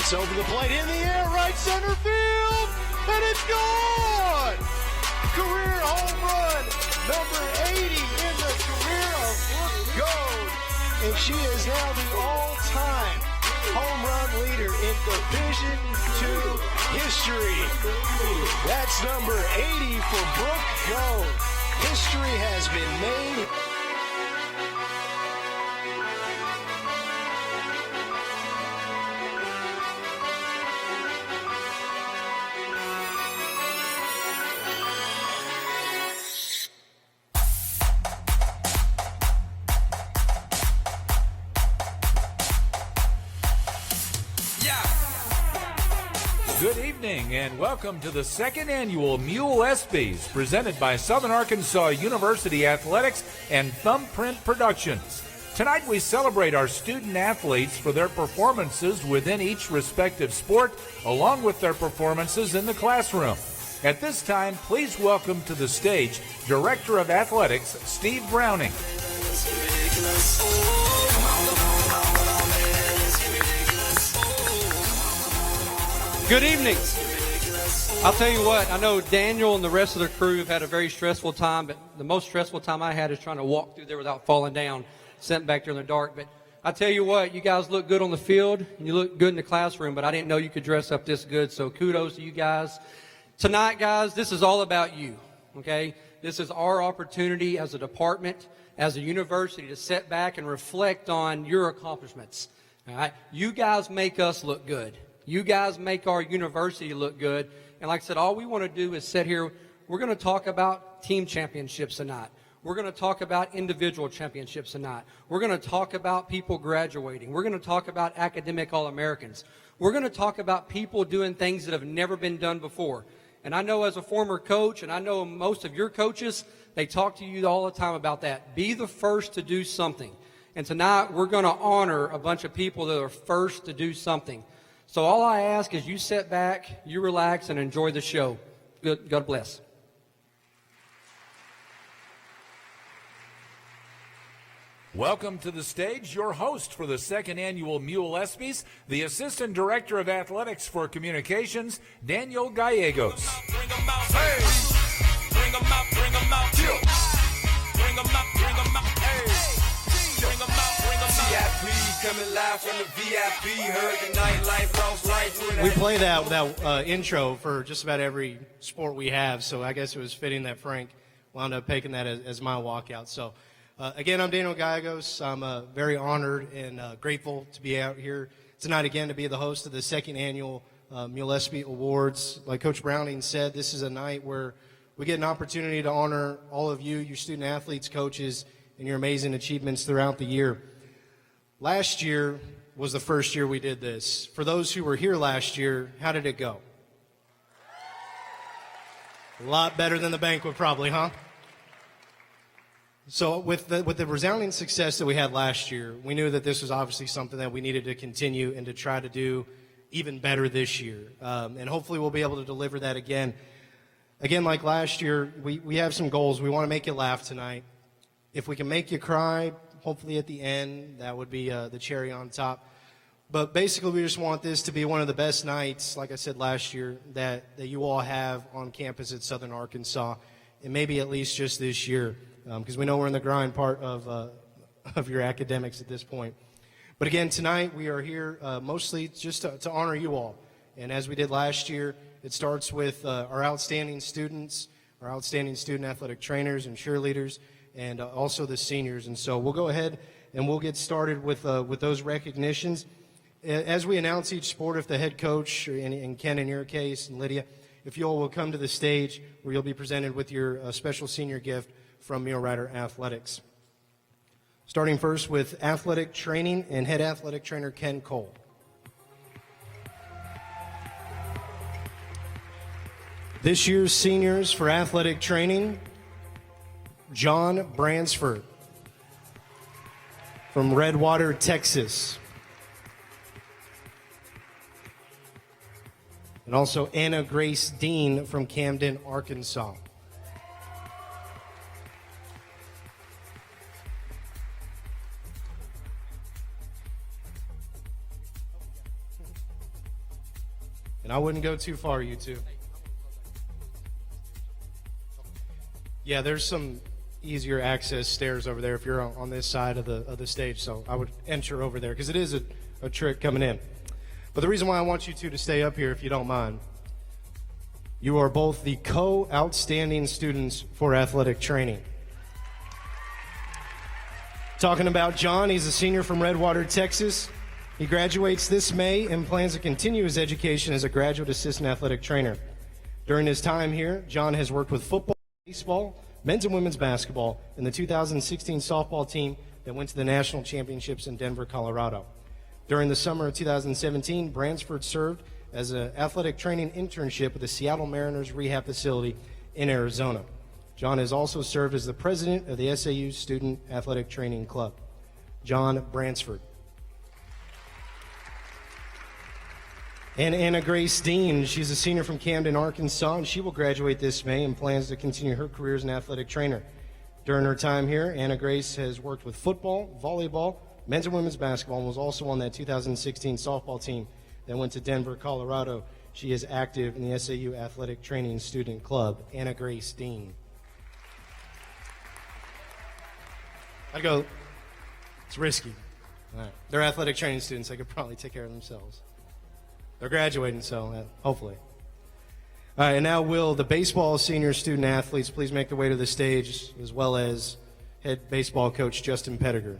That's over the plate, in the air, right center field, and it's gone! Career home run, number 80 in the career of Brooke Gold. And she is now the all-time home run leader in Division II history. That's number 80 for Brooke Gold. History has been made. Good evening and welcome to the second annual Mulespys presented by Southern Arkansas University Athletics and Thumbprint Productions. Tonight we celebrate our student athletes for their performances within each respective sport along with their performances in the classroom. At this time, please welcome to the stage Director of Athletics, Steve Browning. Good evening. I'll tell you what, I know Daniel and the rest of the crew have had a very stressful time, but the most stressful time I had is trying to walk through there without falling down, sitting back there in the dark. But I tell you what, you guys look good on the field, and you look good in the classroom, but I didn't know you could dress up this good, so kudos to you guys. Tonight, guys, this is all about you, okay? This is our opportunity as a department, as a university, to sit back and reflect on your accomplishments, all right? You guys make us look good. You guys make our university look good. And like I said, all we want to do is sit here. We're going to talk about team championships tonight. We're going to talk about individual championships tonight. We're going to talk about people graduating. We're going to talk about academic All-Americans. We're going to talk about people doing things that have never been done before. And I know as a former coach, and I know most of your coaches, they talk to you all the time about that. Be the first to do something. And tonight we're going to honor a bunch of people that are first to do something. So all I ask is you sit back, you relax, and enjoy the show. God bless. Welcome to the stage, your host for the second annual Mulespys, the Assistant Director of Athletics for Communications, Daniel Gallegos. Bring 'em out, hey. Bring 'em out, bring 'em out. Bring 'em out, bring 'em out, hey. Bring 'em out, bring 'em out. VIP coming live from the VIP. Heard the nightlife, lost life. We play that intro for just about every sport we have, so I guess it was fitting that Frank wound up taking that as my walkout. So, again, I'm Daniel Gallegos. I'm very honored and grateful to be out here tonight again to be the host of the second annual Mulespy Awards. Like Coach Browning said, this is a night where we get an opportunity to honor all of you, your student athletes, coaches, and your amazing achievements throughout the year. Last year was the first year we did this. For those who were here last year, how did it go? A lot better than the banquet probably, huh? So with the resounding success that we had last year, we knew that this was obviously something that we needed to continue and to try to do even better this year. And hopefully we'll be able to deliver that again. Again, like last year, we have some goals. We want to make you laugh tonight. If we can make you cry, hopefully at the end, that would be the cherry on top. But basically, we just want this to be one of the best nights, like I said last year, that you all have on campus at Southern Arkansas, and maybe at least just this year, because we know we're in the grind part of your academics at this point. But again, tonight we are here mostly just to honor you all. And as we did last year, it starts with our outstanding students, our outstanding student athletic trainers and cheerleaders, and also the seniors. And so we'll go ahead and we'll get started with those recognitions. As we announce each sport, if the head coach, and Ken in your case, and Lydia, if you all will come to the stage where you'll be presented with your special senior gift from Mule Rider Athletics. Starting first with athletic training and head athletic trainer Ken Cole. This year's seniors for athletic training, John Bransford from Redwater, Texas. And also Anna Grace Dean from Camden, Arkansas. And I wouldn't go too far, you two. Yeah, there's some easier access stairs over there if you're on this side of the stage, so I would enter over there because it is a trick coming in. But the reason why I want you two to stay up here, if you don't mind, you are both the co-outstanding students for athletic training. Talking about John, he's a senior from Redwater, Texas. He graduates this May and plans to continue his education as a graduate assistant athletic trainer. During his time here, John has worked with football, baseball, men's and women's basketball, and the 2016 softball team that went to the national championships in Denver, Colorado. During the summer of 2017, Bransford served as an athletic training internship with the Seattle Mariners rehab facility in Arizona. John has also served as the president of the SAU Student Athletic Training Club. John Bransford. And Anna Grace Dean, she's a senior from Camden, Arkansas, and she will graduate this May and plans to continue her career as an athletic trainer. During her time here, Anna Grace has worked with football, volleyball, men's and women's basketball, and was also on that 2016 softball team that went to Denver, Colorado. She is active in the SAU Athletic Training Student Club. Anna Grace Dean. I'd go, it's risky. All right. They're athletic training students. They could probably take care of themselves. They're graduating, so hopefully. All right, and now will the baseball senior student athletes please make their way to the stage, as well as head baseball coach Justin Pettiger.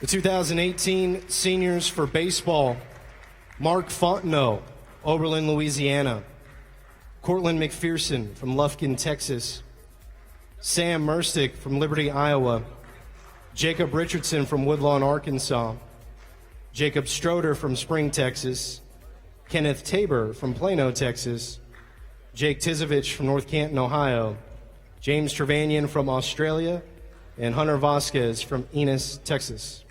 The 2018 seniors for baseball, Mark Fontenot, Oberlin, Louisiana. Cortland McPherson from Lufkin, Texas. Sam Merstick from Liberty, Iowa. Jacob Richardson from Woodlawn, Arkansas. Jacob Stroder from Spring, Texas. Kenneth Tabor from Plano, Texas. Jake Tizovich from North Canton, Ohio. James Trevanian from Australia. And Hunter Vasquez from Enos, Texas.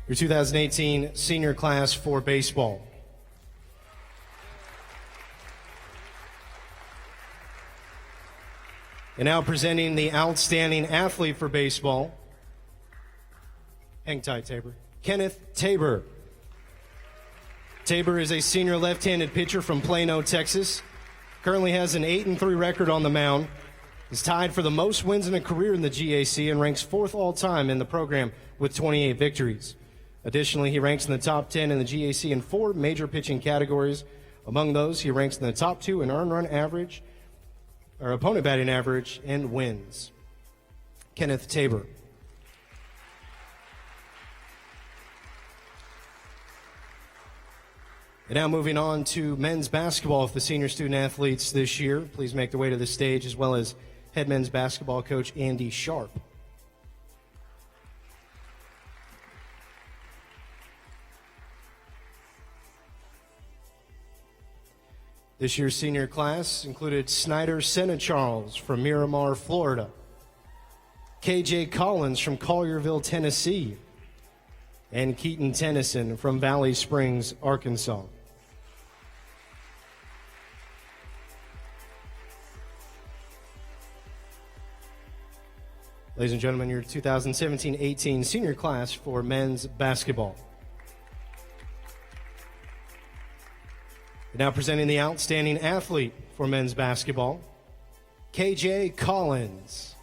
Your 2018 senior class for baseball. And now presenting the outstanding athlete for baseball. Hang tight, Tabor. Kenneth Tabor. Tabor is a senior left-handed pitcher from Plano, Texas. Currently has an 8-3 record on the mound. Is tied for the most wins in a career in the GAC and ranks 4th all-time in the program with 28 victories. Additionally, he ranks in the top 10 in the GAC in 4 major pitching categories. Among those, he ranks in the top 2 in earned run average, or opponent batting average, and wins. Kenneth Tabor. And now moving on to men's basketball with the senior student athletes this year. Please make their way to the stage, as well as head men's basketball coach Andy Sharp. This year's senior class included Snyder Senna-Charles from Miramar, Florida. KJ Collins from Collierville, Tennessee. And Keaton Tennyson from Valley Springs, Arkansas. Ladies and gentlemen, your 2017-18 senior class for men's basketball. Now presenting the outstanding athlete for men's basketball, KJ Collins.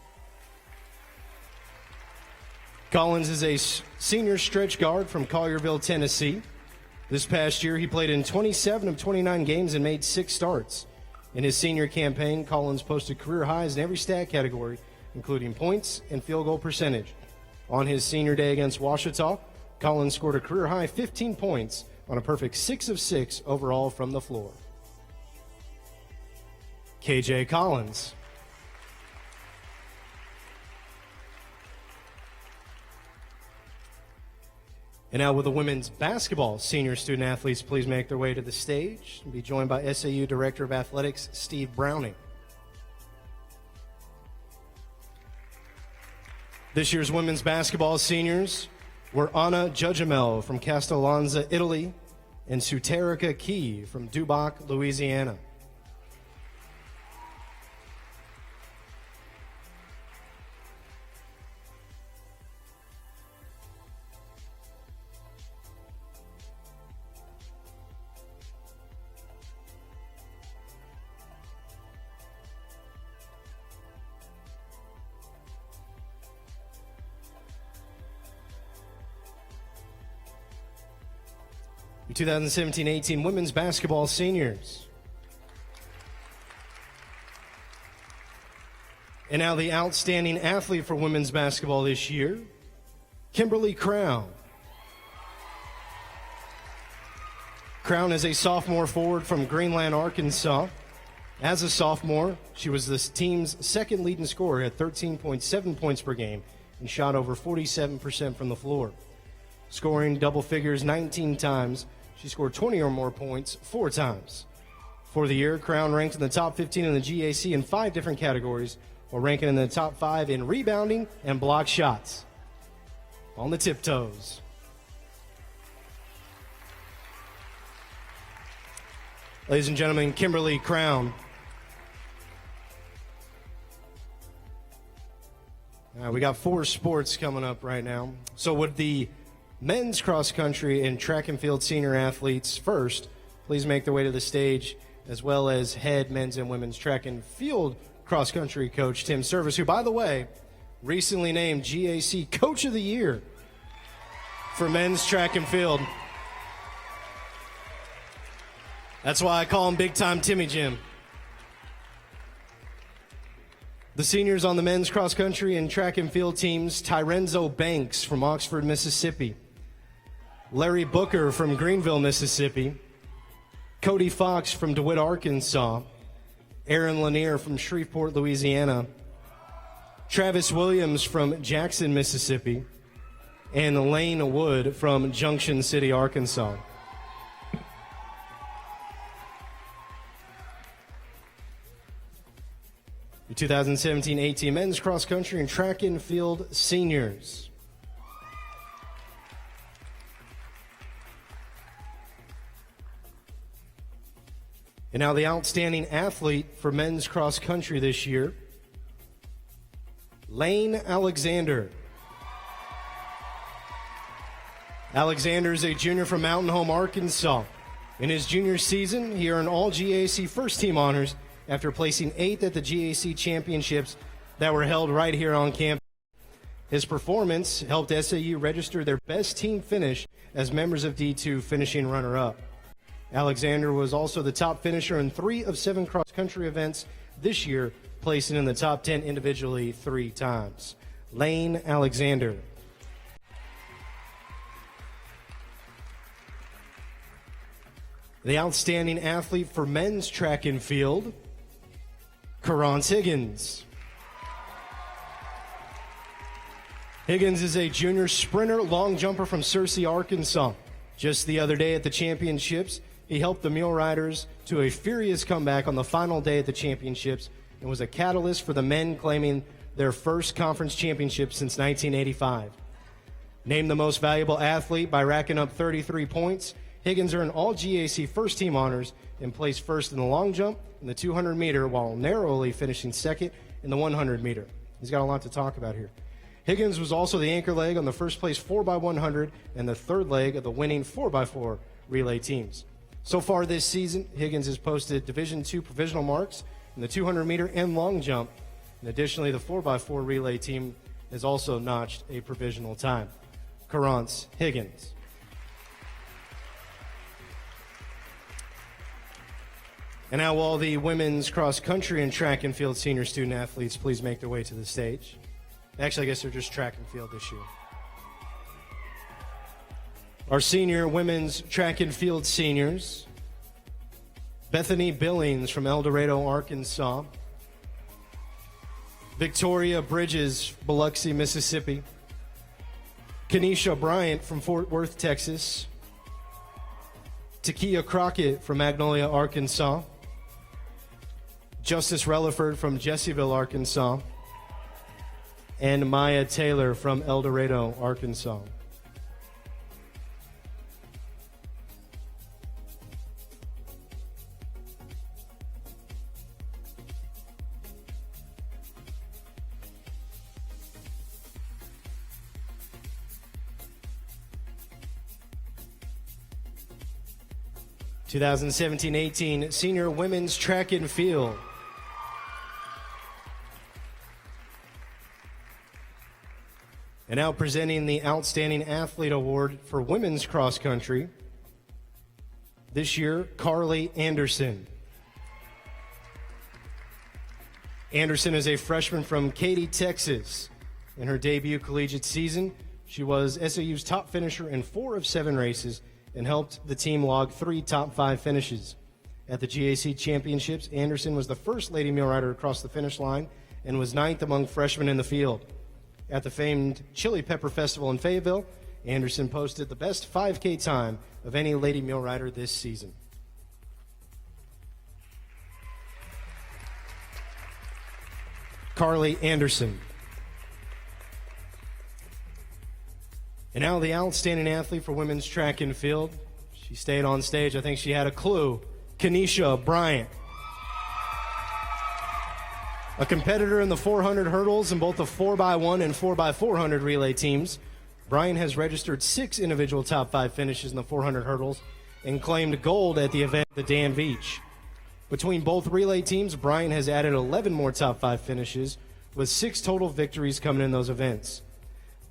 Collins is a senior stretch guard from Collierville, Tennessee. This past year, he played in 27 of 29 games and made 6 starts. In his senior campaign, Collins posted career highs in every stat category, including points and field goal percentage. On his senior day against Ouachita, Collins scored a career high 15 points on a perfect 6 of 6 overall from the floor. KJ Collins. And now will the women's basketball senior student athletes please make their way to the stage and be joined by SAU Director of Athletics, Steve Browning. This year's women's basketball seniors were Anna Jujamel from Castellanza, Italy, and Suterica Key from Duboc, Louisiana. Your 2017-18 women's basketball seniors. And now the outstanding athlete for women's basketball this year, Kimberly Crown. Crown is a sophomore forward from Greenland, Arkansas. As a sophomore, she was the team's second leading scorer at 13.7 points per game and shot over 47% from the floor. Scoring double figures 19 times, she scored 20 or more points 4 times. For the year, Crown ranked in the top 15 in the GAC in 5 different categories, while ranking in the top 5 in rebounding and block shots. On the tiptoes. Ladies and gentlemen, Kimberly Crown. We got 4 sports coming up right now. So would the men's cross country and track and field senior athletes first please make their way to the stage, as well as head men's and women's track and field cross country coach Tim Service, who, by the way, recently named GAC Coach of the Year for men's track and field. That's why I call him Big Time Timmy Jim. The seniors on the men's cross country and track and field teams: Tyrenzo Banks from Oxford, Mississippi; Larry Booker from Greenville, Mississippi; Cody Fox from DeWitt, Arkansas; Aaron Lanier from Shreveport, Louisiana; Travis Williams from Jackson, Mississippi; and Lane Wood from Junction City, Arkansas. The 2017-18 men's cross country and track and field seniors. And now the outstanding athlete for men's cross country this year, Lane Alexander. Alexander is a junior from Mountain Home, Arkansas. In his junior season, he earned all GAC first team honors after placing 8th at the GAC championships that were held right here on campus. His performance helped SAU register their best team finish as members of D2, finishing runner-up. Alexander was also the top finisher in 3 of 7 cross-country events this year, placing in the top 10 individually 3 times. Lane Alexander. The outstanding athlete for men's track and field, Carrance Higgins. Higgins is a junior sprinter, long jumper from Searcy, Arkansas. Just the other day at the championships, he helped the Mule Riders to a furious comeback on the final day at the championships and was a catalyst for the men claiming their first conference championship since 1985. Named the most valuable athlete by racking up 33 points, Higgins earned all GAC first team honors and placed first in the long jump and the 200 meter, while narrowly finishing second in the 100 meter. He's got a lot to talk about here. Higgins was also the anchor leg on the first place 4x100 and the third leg of the winning 4x4 relay teams. So far this season, Higgins has posted Division II provisional marks in the 200 meter and long jump. And additionally, the 4x4 relay team has also notched a provisional time. Carrance Higgins. And now all the women's cross country and track and field senior student athletes please make their way to the stage. Actually, I guess they're just track and field this year. Our senior women's track and field seniors: Bethany Billings from El Dorado, Arkansas; Victoria Bridges, Biloxi, Mississippi; Kenesha Bryant from Fort Worth, Texas. Takia Crockett from Magnolia, Arkansas. Justice Relaford from Jesseville, Arkansas. And Maya Taylor from El Dorado, Arkansas. – 2017-18 Senior Women's Track and Field. And now presenting the Outstanding Athlete Award for Women's Cross Country. This year, Carly Anderson. Anderson is a freshman from Katy, Texas. In her debut collegiate season, she was SAU's top finisher in 4 of 7 races and helped the team log 3 top 5 finishes. At the GAC Championships, Anderson was the first lady mule rider across the finish line and was 9th among freshmen in the field. At the famed Chili Pepper Festival in Fayetteville, Anderson posted the best 5K time of any lady mule rider this season. Carly Anderson. And now the Outstanding Athlete for Women's Track and Field. She stayed on stage. I think she had a clue. Kenesha Bryant. A competitor in the 400 hurdles in both the 4x1 and 4x400 relay teams, Bryant has registered 6 individual top 5 finishes in the 400 hurdles and claimed gold at the event at the Dan Beach. Between both relay teams, Bryant has added 11 more top 5 finishes, with 6 total victories coming in those events.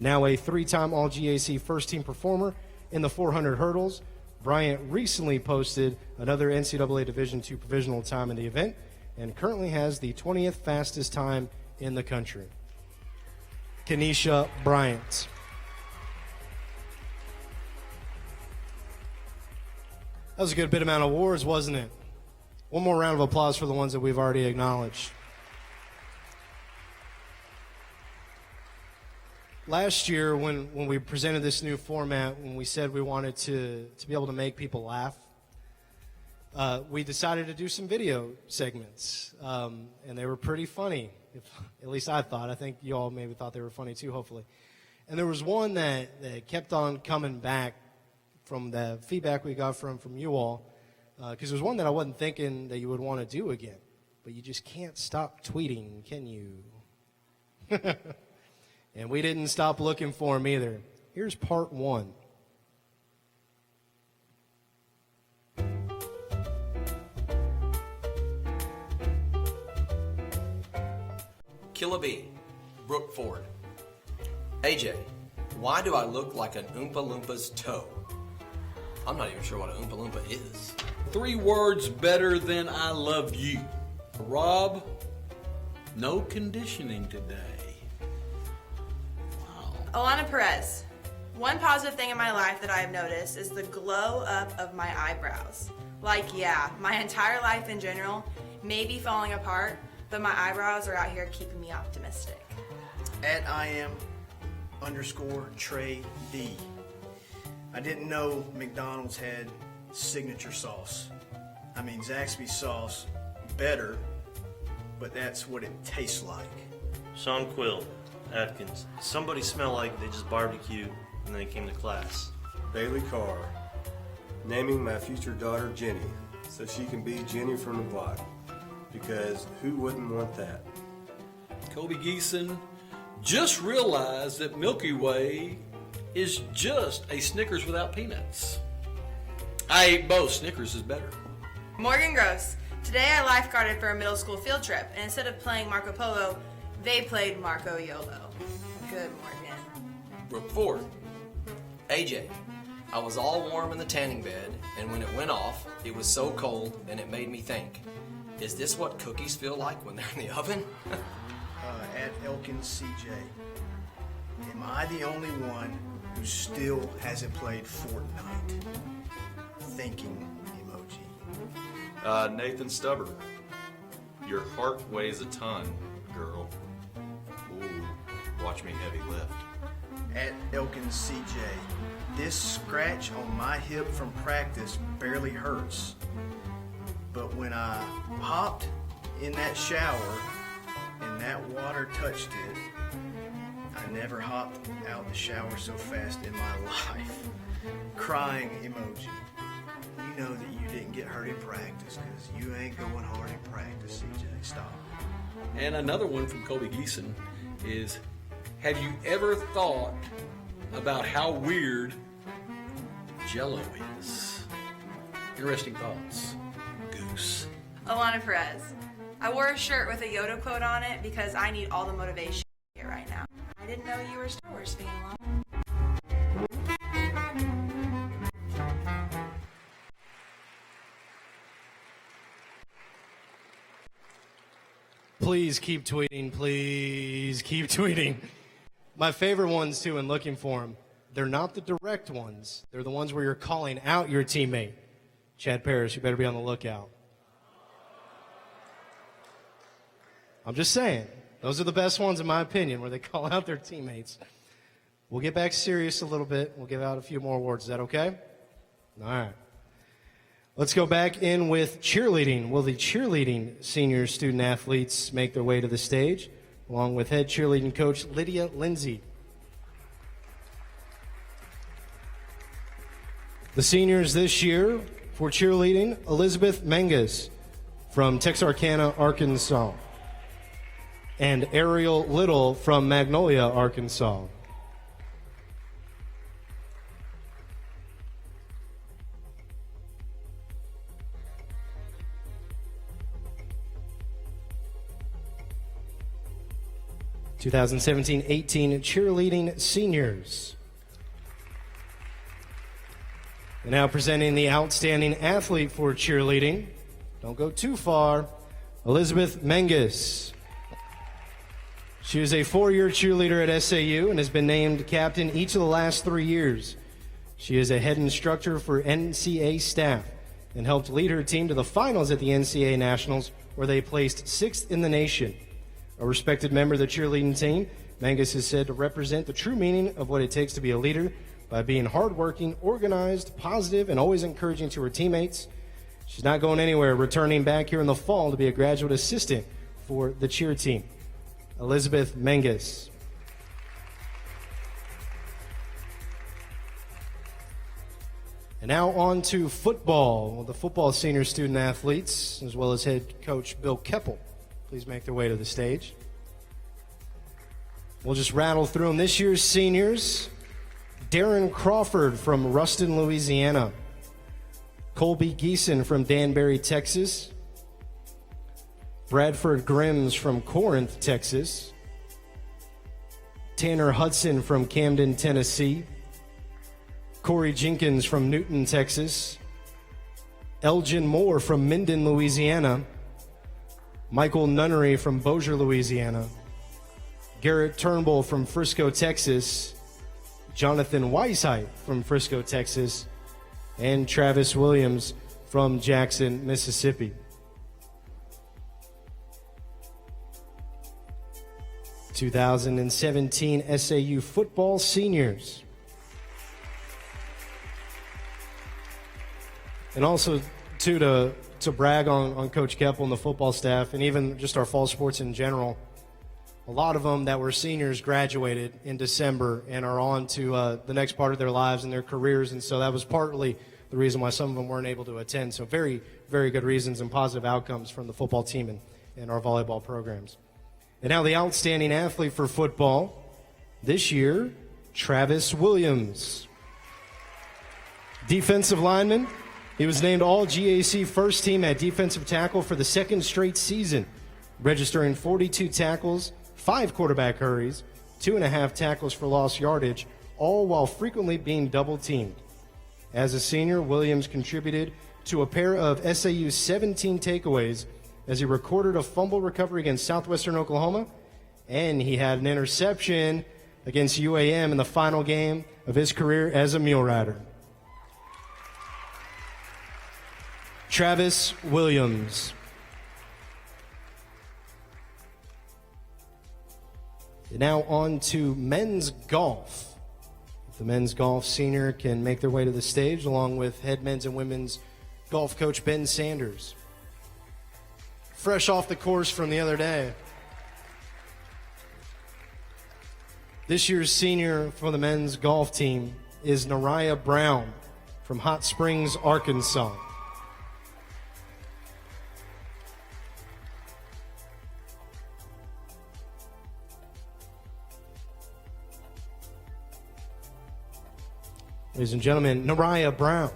Now a 3-time All-GAC first-team performer in the 400 hurdles, Bryant recently posted another NCAA Division II provisional time in the event and currently has the 20th fastest time in the country. Kenesha Bryant. That was a good bit amount of awards, wasn't it? One more round of applause for the ones that we've already acknowledged. Last year, when we presented this new format, when we said we wanted to be able to make people laugh, we decided to do some video segments, and they were pretty funny. At least I thought. I think you all maybe thought they were funny too, hopefully. And there was one that kept on coming back from the feedback we got from you all, because there's one that I wasn't thinking that you would want to do again, but you just can't stop tweeting, can you? And we didn't stop looking for them either. Here's part 1. Killa B, Brooke Ford. AJ, why do I look like an Oompa Loompa's toe? I'm not even sure what an Oompa Loompa is. 3 words better than I love you. Rob, no conditioning today. Alana Perez. One positive thing in my life that I have noticed is the glow up of my eyebrows. Like, yeah, my entire life in general may be falling apart, but my eyebrows are out here keeping me optimistic. At @IM_Trey D. I didn't know McDonald's had signature sauce. I mean, Zaxby's sauce, better, but that's what it tastes like. Sean Quill, Atkins. Somebody smelled like they just barbecued and then came to class. Bailey Carr. Naming my future daughter Jenny so she can be Jenny from the block. Because who wouldn't want that? Kobe Geeson just realized that Milky Way is just a Snickers without peanuts. I ate both. Snickers is better. Morgan Gross. Today I lifeguarded for a middle school field trip, and instead of playing Marco Polo, they played Marco YOLO. Good, Morgan. Brooke Ford. AJ, I was all warm in the tanning bed, and when it went off, it was so cold, and it made me think, is this what cookies feel like when they're in the oven? At Elkins CJ. Am I the only one who still hasn't played Fortnite? Thinking emoji. Nathan Stubber. Your heart weighs a ton, girl. Ooh, watch me heavy lift. at Elkins CJ. This scratch on my hip from practice barely hurts. But when I hopped in that shower and that water touched it, I never hopped out the shower so fast in my life. Crying emoji. You know that you didn't get hurt in practice because you ain't going hard in practice, CJ. Stop. And another one from Kobe Geeson is, have you ever thought about how weird Jell-O is? Interesting thoughts. Goose. Alana Perez. I wore a shirt with a Yoda quote on it because I need all the motivation right now. I didn't know you were a Star Wars fan, Alana. Please keep tweeting. Please keep tweeting. My favorite ones, too, in looking for them, they're not the direct ones. They're the ones where you're calling out your teammate. Chad Parrish, you better be on the lookout. I'm just saying. Those are the best ones, in my opinion, where they call out their teammates. We'll get back serious a little bit. We'll give out a few more awards. Is that okay? All right. Let's go back in with cheerleading. Will the cheerleading senior student athletes make their way to the stage, along with head cheerleading coach Lydia Lindsay? The seniors this year for cheerleading, Elizabeth Menges from Texarkana, Arkansas, and Ariel Little from Magnolia, Arkansas. (2017-18) cheerleading seniors. And now presenting the outstanding athlete for cheerleading. Don't go too far. Elizabeth Menges. She is a 4-year cheerleader at SAU and has been named captain each of the last 3 years. She is a head instructor for NCAA staff and helped lead her team to the finals at the NCAA Nationals, where they placed 6th in the nation. A respected member of the cheerleading team, Menges is said to represent the true meaning of what it takes to be a leader by being hardworking, organized, positive, and always encouraging to her teammates. She's not going anywhere, returning back here in the fall to be a graduate assistant for the cheer team. Elizabeth Menges. And now on to football. The football senior student athletes, as well as head coach Bill Keppel, please make their way to the stage. We'll just rattle through them. This year's seniors: Darren Crawford from Ruston, Louisiana. Colby Geeson from Danbury, Texas. Bradford Grims from Corinth, Texas. Tanner Hudson from Camden, Tennessee. Corey Jenkins from Newton, Texas. Elgin Moore from Minden, Louisiana. Michael Nunnery from Bossier, Louisiana. Garrett Turnbull from Frisco, Texas. Jonathan Weisheidt from Frisco, Texas. And Travis Williams from Jackson, Mississippi. (2017) SAU football seniors. And also, too, to brag on Coach Keppel and the football staff, and even just our fall sports in general, a lot of them that were seniors graduated in December and are on to the next part of their lives and their careers, and so that was partly the reason why some of them weren't able to attend. So very, very good reasons and positive outcomes from the football team and our volleyball programs. And now the outstanding athlete for football this year, Travis Williams. Defensive lineman. He was named All-GAC first team at defensive tackle for the second straight season, registering 42 tackles, 5 quarterback hurries, 2.5 tackles for lost yardage, all while frequently being double-teamed. As a senior, Williams contributed to a pair of SAU's 17 takeaways as he recorded a fumble recovery against Southwestern Oklahoma, and he had an interception against UAM in the final game of his career as a mule rider. Travis Williams. Now on to men's golf. The men's golf senior can make their way to the stage along with head men's and women's golf coach Ben Sanders. Fresh off the course from the other day. This year's senior for the men's golf team is Nariah Brown from Hot Springs, Arkansas. Ladies and gentlemen, Nariah Brown.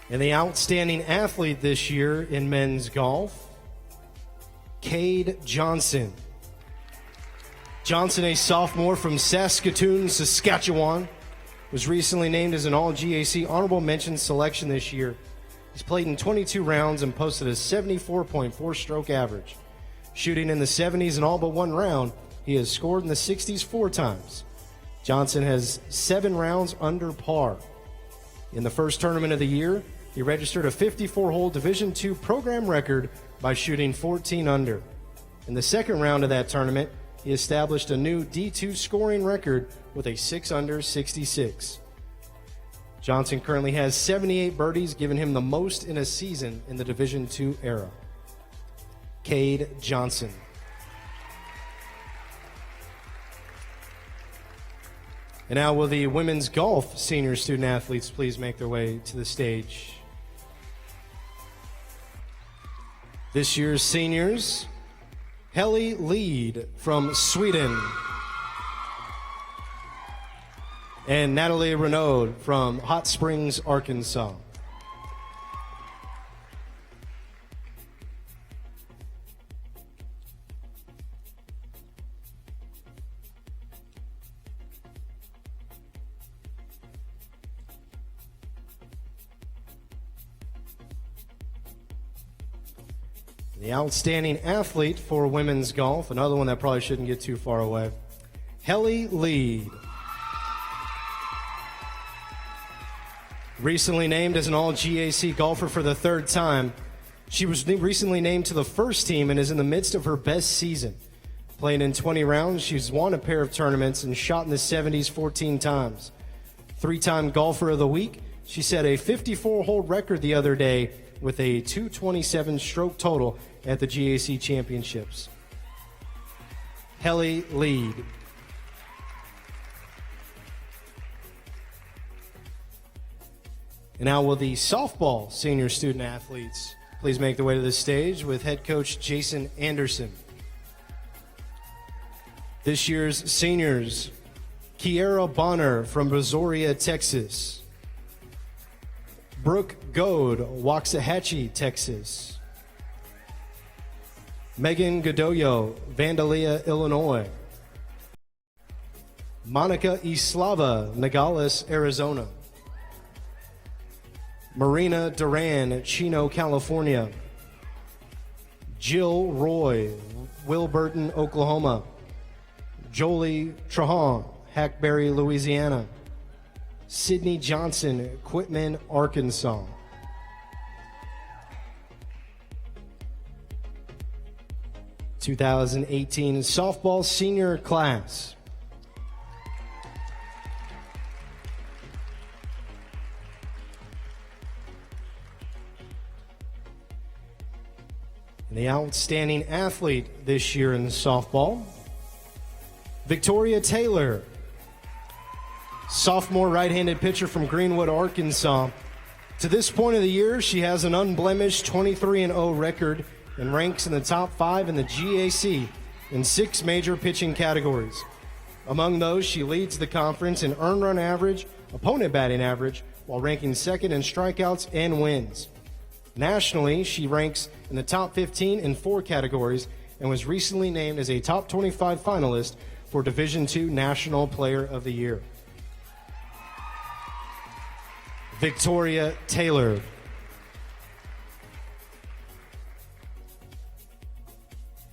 And the outstanding athlete this year in men's golf, Cade Johnson. Johnson, a sophomore from Saskatoon, Saskatchewan, was recently named as an All-GAC honorable mention selection this year. He's played in 22 rounds and posted a 74.4 stroke average. Shooting in the 70s in all but one round, he has scored in the 60s 4 times. Johnson has 7 rounds under par. In the first tournament of the year, he registered a 54-hole Division II program record by shooting 14 under. In the second round of that tournament, he established a new D2 scoring record with a 6 under 66. Johnson currently has 78 birdies, giving him the most in a season in the Division II era. Cade Johnson. And now will the women's golf senior student athletes please make their way to the stage. This year's seniors, Helly Lead from Sweden and Natalie Renaud from Hot Springs, Arkansas. The outstanding athlete for women's golf, another one that probably shouldn't get too far away, Helly Lead. Recently named as an All-GAC golfer for the 3rd time, she was recently named to the first team and is in the midst of her best season. Playing in 20 rounds, she's won a pair of tournaments and shot in the 70s 14 times. 3-time Golfer of the Week, she set a 54-hole record the other day with a 227 stroke total at the GAC Championships. Helly Lead. And now will the softball senior student athletes please make their way to the stage with head coach Jason Anderson. This year's seniors, Kiera Bonner from Brazoria, Texas. Brooke Goad, Waxahachie, Texas. Megan Godoyo, Vandalia, Illinois. Monica Islava, Nogales, Arizona. Marina Duran, Chino, California. Jill Roy, Wilburton, Oklahoma. Jolie Trahan, Hackberry, Louisiana. Sydney Johnson, Quitman, Arkansas. (2018) softball senior class. And the outstanding athlete this year in softball, Victoria Taylor, sophomore right-handed pitcher from Greenwood, Arkansas. To this point of the year, she has an unblemished 23-0 record and ranks in the top 5 in the GAC in 6 major pitching categories. Among those, she leads the conference in earned run average, opponent batting average, while ranking 2nd in strikeouts and wins. Nationally, she ranks in the top 15 in 4 categories and was recently named as a top 25 finalist for Division II National Player of the Year. Victoria Taylor.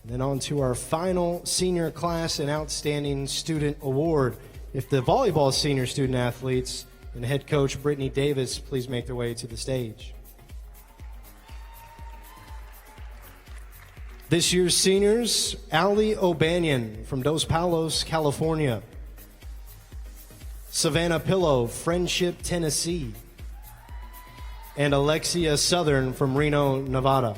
And then on to our final senior class and outstanding student award. If the volleyball senior student athletes and head coach Brittany Davis please make their way to the stage. This year's seniors, Allie O'Banion from Dos Palos, California. Savannah Pillow, Friendship, Tennessee. And Alexia Southern from Reno, Nevada.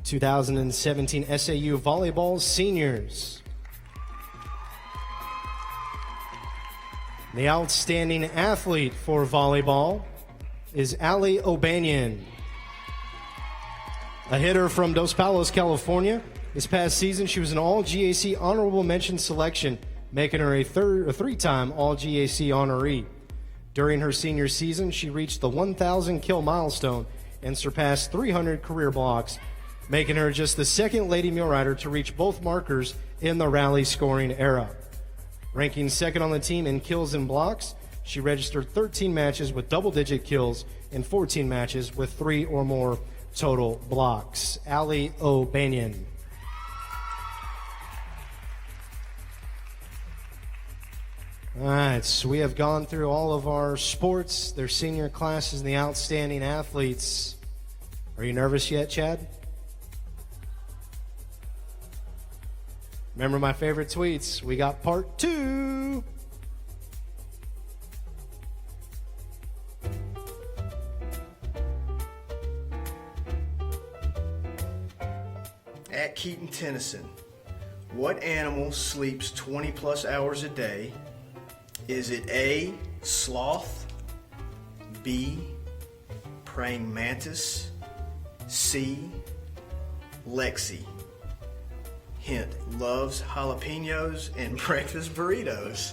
(2017) SAU Volleyball Seniors. The outstanding athlete for volleyball is Allie O'Banion, a hitter from Dos Palos, California. This past season, she was an All-GAC honorable mention selection, making her a three-time All-GAC honoree. During her senior season, she reached the 1,000 kill milestone and surpassed 300 career blocks, making her just the second Lady Mule Rider to reach both markers in the rally scoring era. Ranking second on the team in kills and blocks, she registered 13 matches with double-digit kills and 14 matches with 3 or more total blocks. Allie O'Banion. All right, so we have gone through all of our sports, their senior classes, and the outstanding athletes. Are you nervous yet, Chad? Remember my favorite tweets? We got part 2. At Keaton Tennyson, what animal sleeps 20 plus hours a day? Is it A, sloth, B, praying mantis, C, Lexi? Hint, loves jalapenos and breakfast burritos.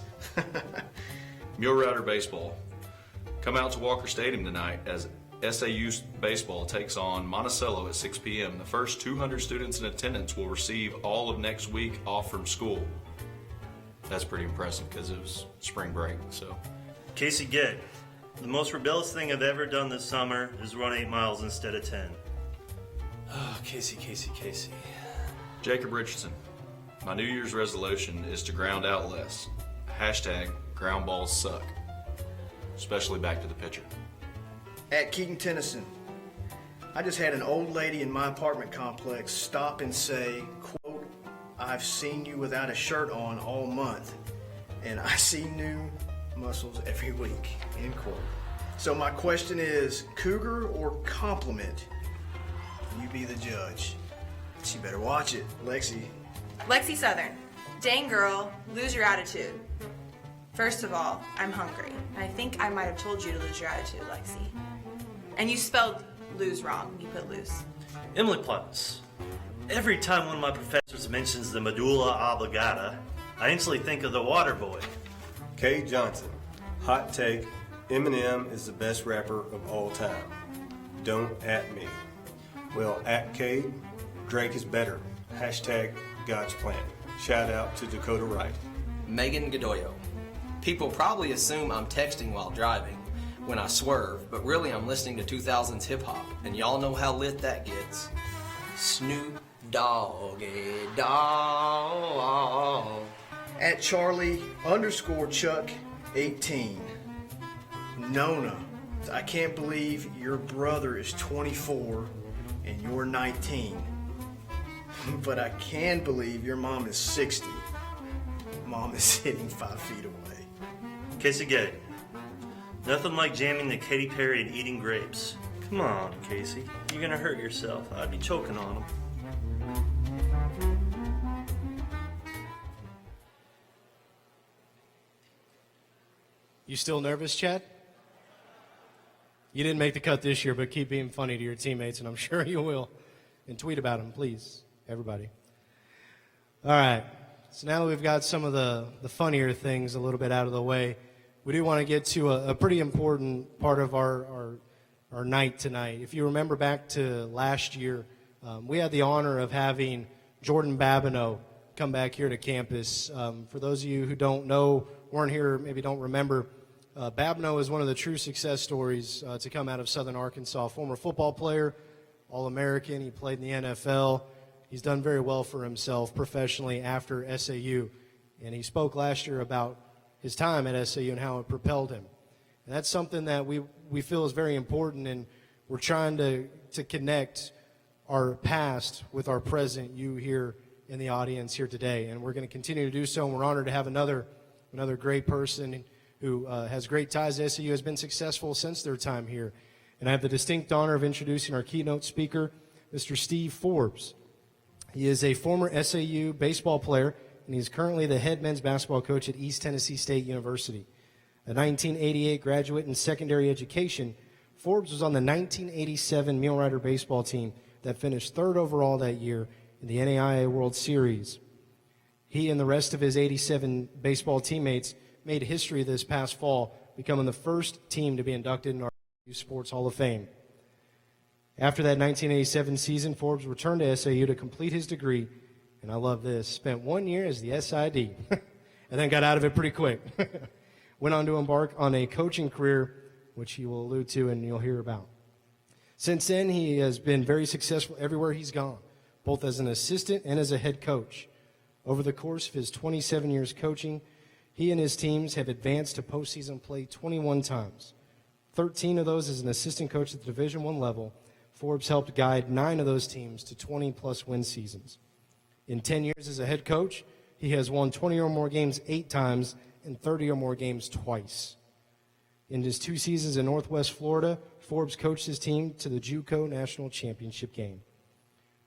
Mule Rider Baseball. Come out to Walker Stadium tonight as SAU Baseball takes on Monticello at 6 p.m. The first 200 students in attendance will receive all of next week off from school. That's pretty impressive because it was spring break. So, Casey Gay. The most rebellious thing I've ever done this summer is run 8 miles instead of 10. Oh, Casey. Jacob Richardson. My New Year's resolution is to ground out less. Hashtag ground balls suck. Especially back to the pitcher. At Keaton Tennyson, I just had an old lady in my apartment complex stop and say, quote, I've seen you without a shirt on all month, and I see new muscles every week, end quote. So my question is, cougar or compliment? You be the judge. She better watch it, Lexi. Lexi Southern. Dang girl, lose your attitude. First of all, I'm hungry. I think I might have told you to lose your attitude, Lexi. And you spelled lose wrong. You put lose. Emily Platts. Every time one of my professors mentions the medulla oblongata, I instantly think of the water boy. Kay Johnson. Hot take, Eminem is the best rapper of all time. Don't at me. Well, at Cade, Drake is better. Hashtag God's plan. Shout out to Dakota Wright. Megan Godoyo. People probably assume I'm texting while driving when I swerve, but really I'm listening to 2000s hip hop, and y'all know how lit that gets. Snoop Doggy Dogg. At Charlie_Chuck 18. Nona, I can't believe your brother is 24 and you're 19. But I can believe your mom is 60. Mom is sitting 5 feet away. Casey Gay. Nothing like jamming to Katy Perry and eating grapes. Come on, Casey. You're gonna hurt yourself. I'd be choking on them. You still nervous, Chad? You didn't make the cut this year, but keep being funny to your teammates, and I'm sure you will. And tweet about them, please, everybody. All right. So now that we've got some of the funnier things a little bit out of the way, we do want to get to a pretty important part of our night tonight. If you remember back to last year, we had the honor of having Jordan Babineau come back here to campus. For those of you who don't know, weren't here, maybe don't remember, Babineau is one of the true success stories to come out of Southern Arkansas. Former football player, All-American. He played in the NFL, he's done very well for himself professionally after SAU. And he spoke last year about his time at SAU and how it propelled him. And that's something that we feel is very important, and we're trying to connect our past with our present, you here in the audience here today. And we're going to continue to do so, and we're honored to have another great person who has great ties to SAU, has been successful since their time here. And I have the distinct honor of introducing our keynote speaker, Mr. Steve Forbes. He is a former SAU baseball player, and he's currently the head men's basketball coach at East Tennessee State University. A 1988 graduate in secondary education, Forbes was on the 1987 Mule Rider baseball team that finished third overall that year in the NAIA World Series. He and the rest of his 87 baseball teammates made history this past fall, becoming the first team to be inducted in our Sports Hall of Fame. After that 1987 season, Forbes returned to SAU to complete his degree, and I love this, spent 1 year as the SID, and then got out of it pretty quick. Went on to embark on a coaching career, which he will allude to and you'll hear about. Since then, he has been very successful everywhere he's gone, both as an assistant and as a head coach. Over the course of his 27 years coaching, he and his teams have advanced to postseason play 21 times. 13 of those as an assistant coach at the Division I level. Forbes helped guide 9 of those teams to 20-plus win seasons. In 10 years as a head coach, he has won 20 or more games 8 times and 30 or more games twice. In his 2 seasons in Northwest Florida, Forbes coached his team to the JUCO National Championship game.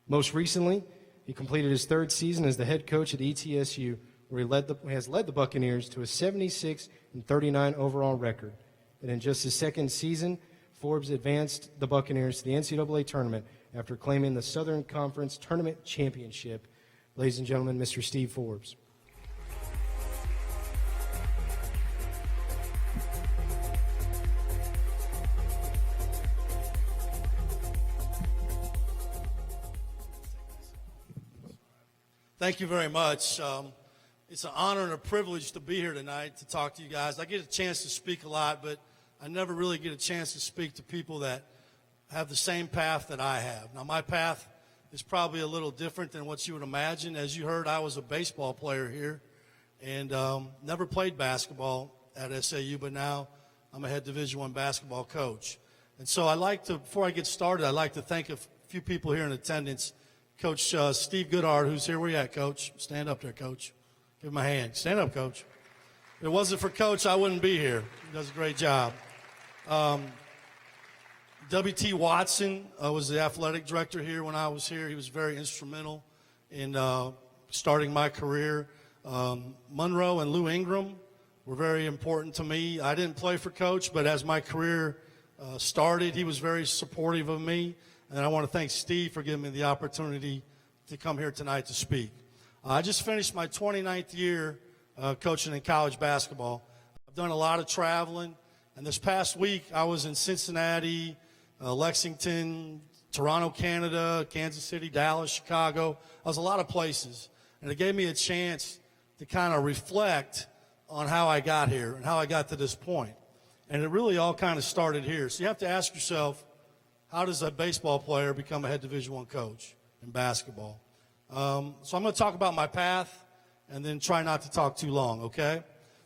Most recently, he completed his 3rd season as the head coach at ETSU, where he has led the Buccaneers to a 76-39 overall record. And in just his 2nd season, Forbes advanced the Buccaneers to the NCAA tournament after claiming the Southern Conference Tournament Championship. Ladies and gentlemen, Mr. Steve Forbes. Thank you very much. It's an honor and a privilege to be here tonight to talk to you guys. I get a chance to speak a lot, but I never really get a chance to speak to people that have the same path that I have. Now, my path is probably a little different than what you would imagine. As you heard, I was a baseball player here and never played basketball at SAU, but now I'm a head Division I basketball coach. And so before I get started, I'd like to thank a few people here in attendance. Coach Steve Goodhart, who's here. Where you at, Coach? Stand up there, Coach. Give him a hand. Stand up, Coach. If it wasn't for Coach, I wouldn't be here. He does a great job. W.T. Watson was the athletic director here when I was here. He was very instrumental in starting my career. Monroe and Lou Ingram were very important to me. I didn't play for Coach, but as my career started, he was very supportive of me. And I want to thank Steve for giving me the opportunity to come here tonight to speak. I just finished my 29th year coaching in college basketball. I've done a lot of traveling. And this past week, I was in Cincinnati, Lexington, Toronto, Canada, Kansas City, Dallas, Chicago. I was a lot of places. And it gave me a chance to kind of reflect on how I got here and how I got to this point. And it really all kind of started here. So you have to ask yourself, how does a baseball player become a head Division I coach in basketball? So I'm going to talk about my path and then try not to talk too long, okay?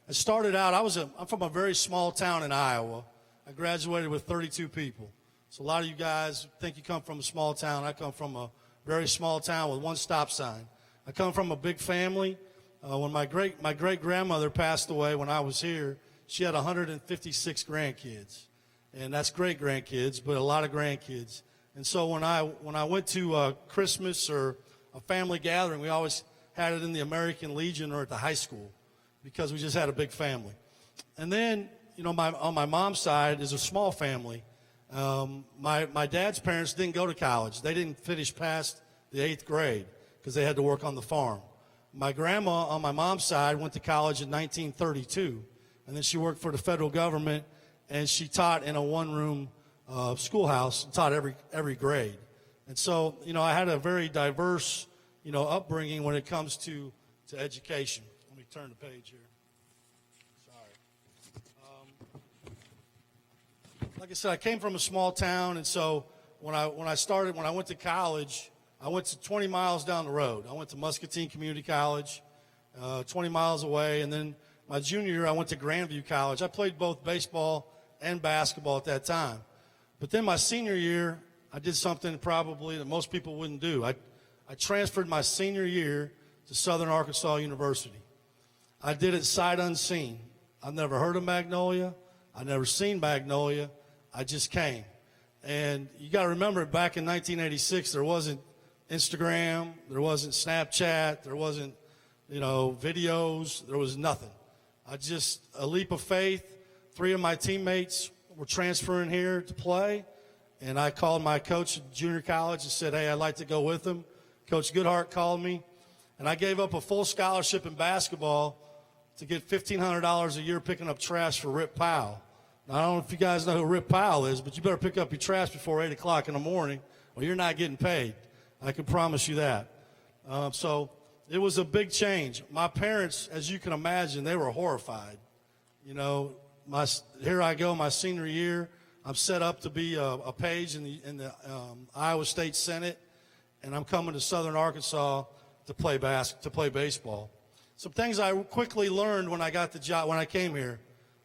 I started out, I'm from a very small town in Iowa. I graduated with 32 people. So a lot of you guys think you come from a small town. I come from a very small town with 1 stop sign. I come from a big family. When my great-grandmother passed away when I was here, she had 156 grandkids. And that's great-grandkids, but a lot of grandkids. And so when I went to Christmas or a family gathering, we always had it in the American Legion or at the high school because we just had a big family. And then, on my mom's side is a small family. My dad's parents didn't go to college. They didn't finish past the 8th grade because they had to work on the farm. My grandma on my mom's side went to college in 1932, and then she worked for the federal government, and she taught in a 1-room schoolhouse and taught every grade. And so, I had a very diverse, upbringing when it comes to education. Let me turn the page here. Sorry. Like I said, I came from a small town, and so when I went to college, I went to 20 miles down the road. I went to Muscatine Community College, 20 miles away. And then my junior year, I went to Grandview College. I played both baseball and basketball at that time. But then my senior year, I did something probably that most people wouldn't do. I transferred my senior year to Southern Arkansas University. I did it sight unseen. I've never heard of Magnolia. I've never seen Magnolia. I just came. And you got to remember, back in 1986, there wasn't Instagram, there wasn't Snapchat, there wasn't, videos, there was nothing. A leap of faith. 3 of my teammates were transferring here to play, and I called my coach at junior college and said, hey, I'd like to go with them. Coach Goodhart called me, and I gave up a full scholarship in basketball to get $1,500 a year picking up trash for Rip Powell. Now, I don't know if you guys know who Rip Powell is, but you better pick up your trash before 8 o'clock in the morning, or you're not getting paid. I can promise you that. So it was a big change. My parents, as you can imagine, they were horrified. Here I go, my senior year. I'm set up to be a page in the Iowa State Senate, and I'm coming to Southern Arkansas to play baseball. Some things I quickly learned when I got the job, when I came here.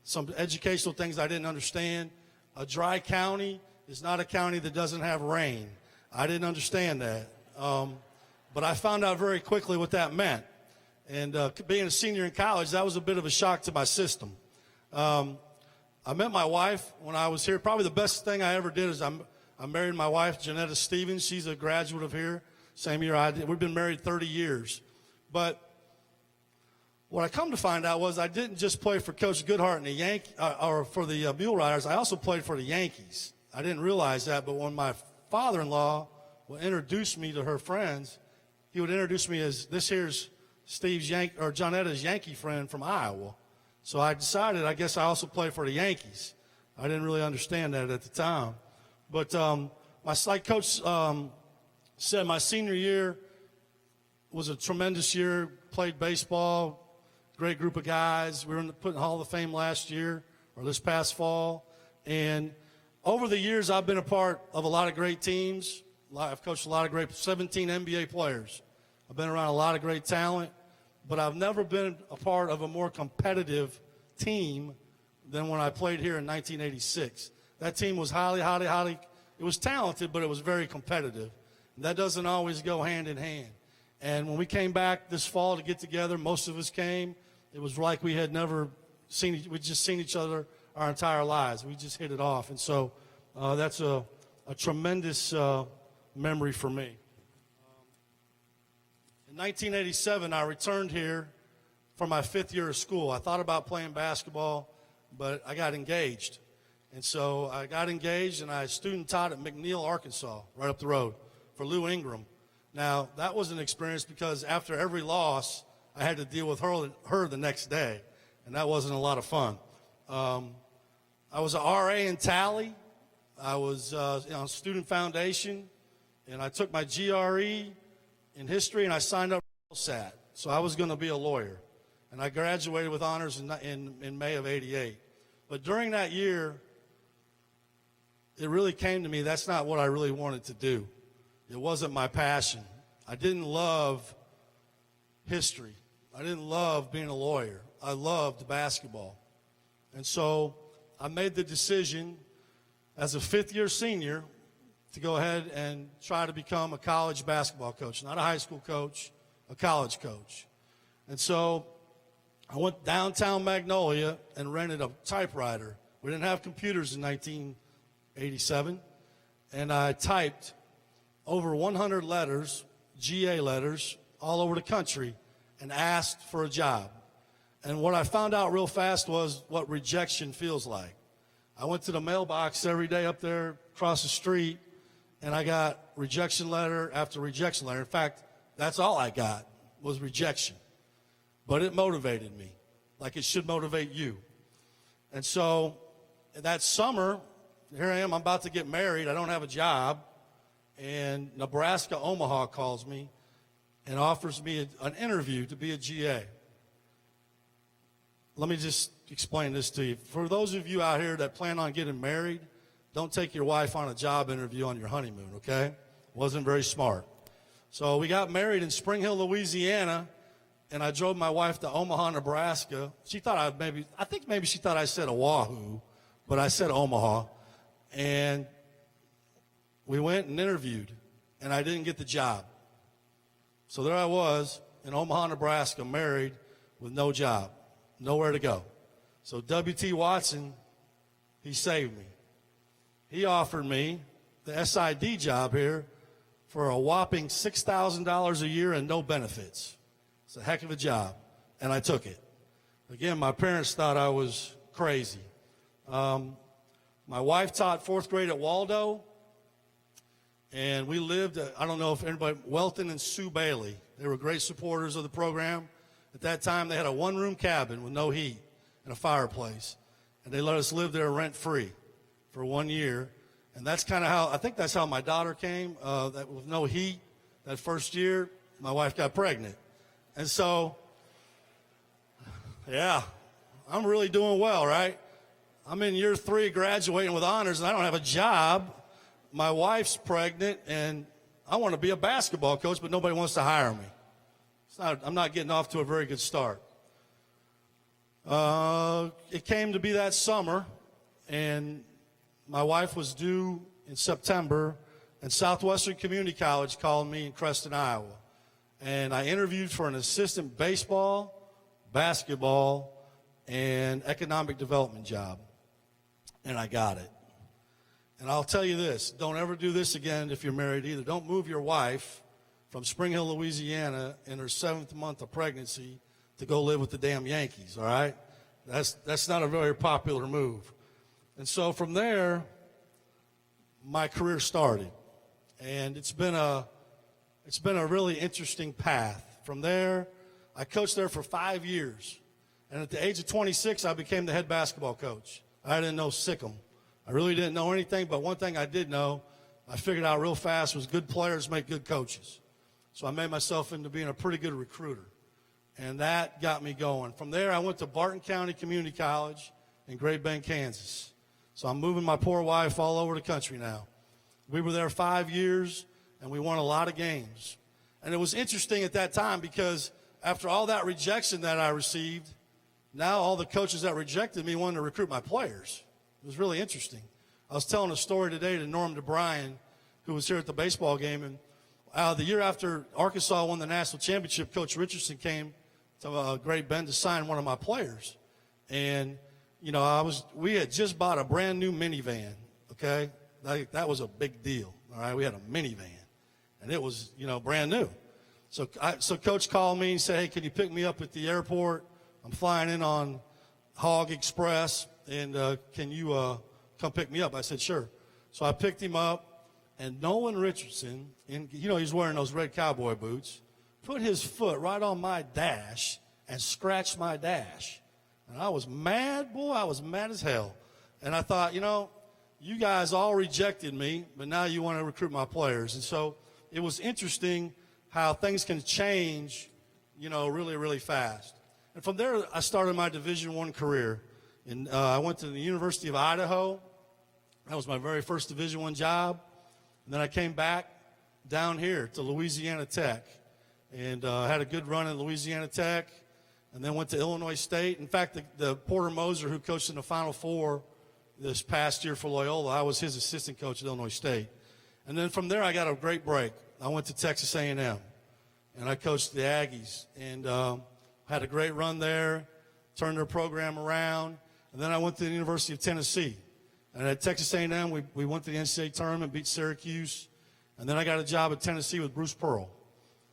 Some educational things I didn't understand. A dry county is not a county that doesn't have rain. I didn't understand that. But I found out very quickly what that meant. And being a senior in college, that was a bit of a shock to my system. I met my wife when I was here. Probably the best thing I ever did is I married my wife, Janetta Stevens. She's a graduate of here. Same year I did. We've been married 30 years. But what I come to find out was I didn't just play for Coach Goodhart and or for the Mule Riders. I also played for the Yankees. I didn't realize that, but when my father-in-law would introduce me to her friends, he would introduce me as, this here's Jonetta's Yankee friend from Iowa. So I decided, I guess I also play for the Yankees. I didn't really understand that at the time. But like Coach said, my senior year was a tremendous year. Played baseball, great group of guys. We were put in Hall of Fame last year, or this past fall. And over the years, I've been a part of a lot of great teams. I've coached a lot of 17 NBA players. I've been around a lot of great talent. But I've never been a part of a more competitive team than when I played here in 1986. That team was highly, it was talented, but it was very competitive. And that doesn't always go hand in hand. And when we came back this fall to get together, most of us came, it was like we had never we'd just seen each other our entire lives. We just hit it off. And so that's a tremendous memory for me. In 1987, I returned here for my 5th year of school. I thought about playing basketball, but I got engaged. And so I got engaged, and I student taught at McNeil, Arkansas, right up the road, for Lou Ingram. Now, that was an experience because after every loss, I had to deal with her the next day, and that wasn't a lot of fun. I was an RA in Tally. I was on Student Foundation, and I took my GRE in history, and I signed up for LSAT. So I was going to be a lawyer. And I graduated with honors in May of '88. But during that year, it really came to me that's not what I really wanted to do. It wasn't my passion. I didn't love history. I didn't love being a lawyer. I loved basketball. And so I made the decision as a 5th-year senior to go ahead and try to become a college basketball coach, not a high school coach, a college coach. And so I went downtown Magnolia and rented a typewriter. We didn't have computers in 1987. And I typed over 100 letters, GA letters, all over the country and asked for a job. And what I found out real fast was what rejection feels like. I went to the mailbox every day up there across the street, and I got rejection letter after rejection letter. In fact, that's all I got was rejection. But it motivated me, like it should motivate you. And so that summer, here I am, I'm about to get married. I don't have a job. And Nebraska Omaha calls me and offers me an interview to be a GA. Let me just explain this to you. For those of you out here that plan on getting married, don't take your wife on a job interview on your honeymoon, okay? Wasn't very smart. So we got married in Spring Hill, Louisiana, and I drove my wife to Omaha, Nebraska. She thought I think maybe she thought I said Oahu, but I said Omaha. And we went and interviewed, and I didn't get the job. So there I was in Omaha, Nebraska, married with no job, nowhere to go. So W.T. Watson, he saved me. He offered me the SID job here for a whopping $6,000 a year and no benefits. It's a heck of a job, and I took it. Again, my parents thought I was crazy. My wife taught fourth grade at Waldo, and we lived, I don't know if anybody, Welton and Sue Bailey. They were great supporters of the program. At that time, they had a one-room cabin with no heat and a fireplace, and they let us live there rent-free for 1 year. And that's kind of how, I think that's how my daughter came, that with no heat. That first year, my wife got pregnant. And so, yeah, I'm really doing well, right? I'm in year 3 graduating with honors, and I don't have a job. My wife's pregnant, and I want to be a basketball coach, but nobody wants to hire me. I'm not getting off to a very good start. It came to be that summer, and my wife was due in September, and Southwestern Community College called me in Creston, Iowa. And I interviewed for an assistant baseball, basketball, and economic development job. And I got it. And I'll tell you this, don't ever do this again if you're married either. Don't move your wife from Spring Hill, Louisiana in her 7th month of pregnancy to go live with the damn Yankees, all right? That's not a very popular move. And so from there, my career started. And it's been a really interesting path. From there, I coached there for 5 years. And at the age of 26, I became the head basketball coach. I didn't know Sikkim. I really didn't know anything, but one thing I did know, I figured out real fast, was good players make good coaches. So I made myself into being a pretty good recruiter. And that got me going. From there, I went to Barton County Community College in Great Bend, Kansas. So I'm moving my poor wife all over the country now. We were there 5 years, and we won a lot of games. And it was interesting at that time because after all that rejection that I received, now all the coaches that rejected me wanted to recruit my players. It was really interesting. I was telling a story today to Norm DeBryan, who was here at the baseball game, and the year after Arkansas won the national championship, Coach Richardson came to Great Bend to sign one of my players. And, you know, we had just bought a brand new minivan, okay? That was a big deal, all right? We had a minivan, and it was, you know, brand new. So Coach called me and said, hey, can you pick me up at the airport? I'm flying in on Hog Express, and can you come pick me up? I said, sure. So I picked him up, and Nolan Richardson, you know, he's wearing those red cowboy boots, put his foot right on my dash and scratched my dash. And I was mad, boy, I was mad as hell. And I thought, you know, you guys all rejected me, but now you want to recruit my players. And so it was interesting how things can change, you know, really, really fast. And from there, I started my Division I career. And I went to the University of Idaho. That was my very first Division I job. And then I came back down here to Louisiana Tech and had a good run at Louisiana Tech, and then went to Illinois State. In fact, the Porter Moser, who coached in the Final Four this past year for Loyola, I was his assistant coach at Illinois State. And then from there, I got a great break. I went to Texas A&M, and I coached the Aggies, and had a great run there, turned their program around. And then I went to the University of Tennessee. And at Texas A&M, we went to the NCAA tournament, beat Syracuse. And then I got a job at Tennessee with Bruce Pearl.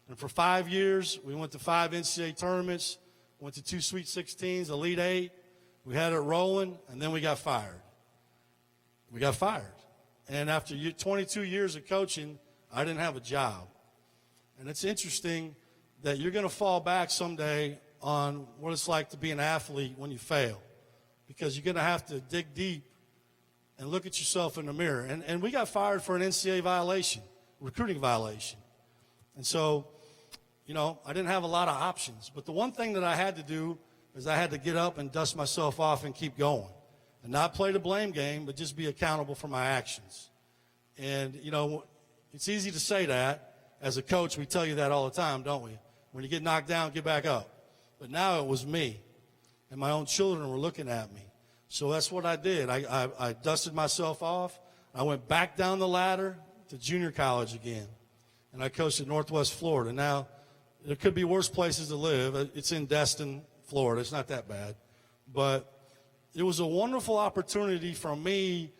And for 5 years, we went to 5 NCAA tournaments, went to 2 Sweet 16s, Elite 8. We had it rolling, and then we got fired. We got fired. And after 22 years of coaching, I didn't have a job. And it's interesting that you're going to fall back someday on what it's like to be an athlete when you fail, because you're going to have to dig deep and look at yourself in the mirror. And we got fired for an NCAA violation, recruiting violation. And so, you know, I didn't have a lot of options. But the one thing that I had to do is I had to get up and dust myself off and keep going. And not play the blame game, but just be accountable for my actions. And, you know, it's easy to say that, as a coach, we tell you that all the time, don't we? When you get knocked down, get back up. But now it was me, and my own children were looking at me. So that's what I did. I dusted myself off. I went back down the ladder to junior college again, and I coached at Northwest Florida. Now, there could be worse places to live. It's in Destin, Florida. It's not that bad. But it was a wonderful opportunity for me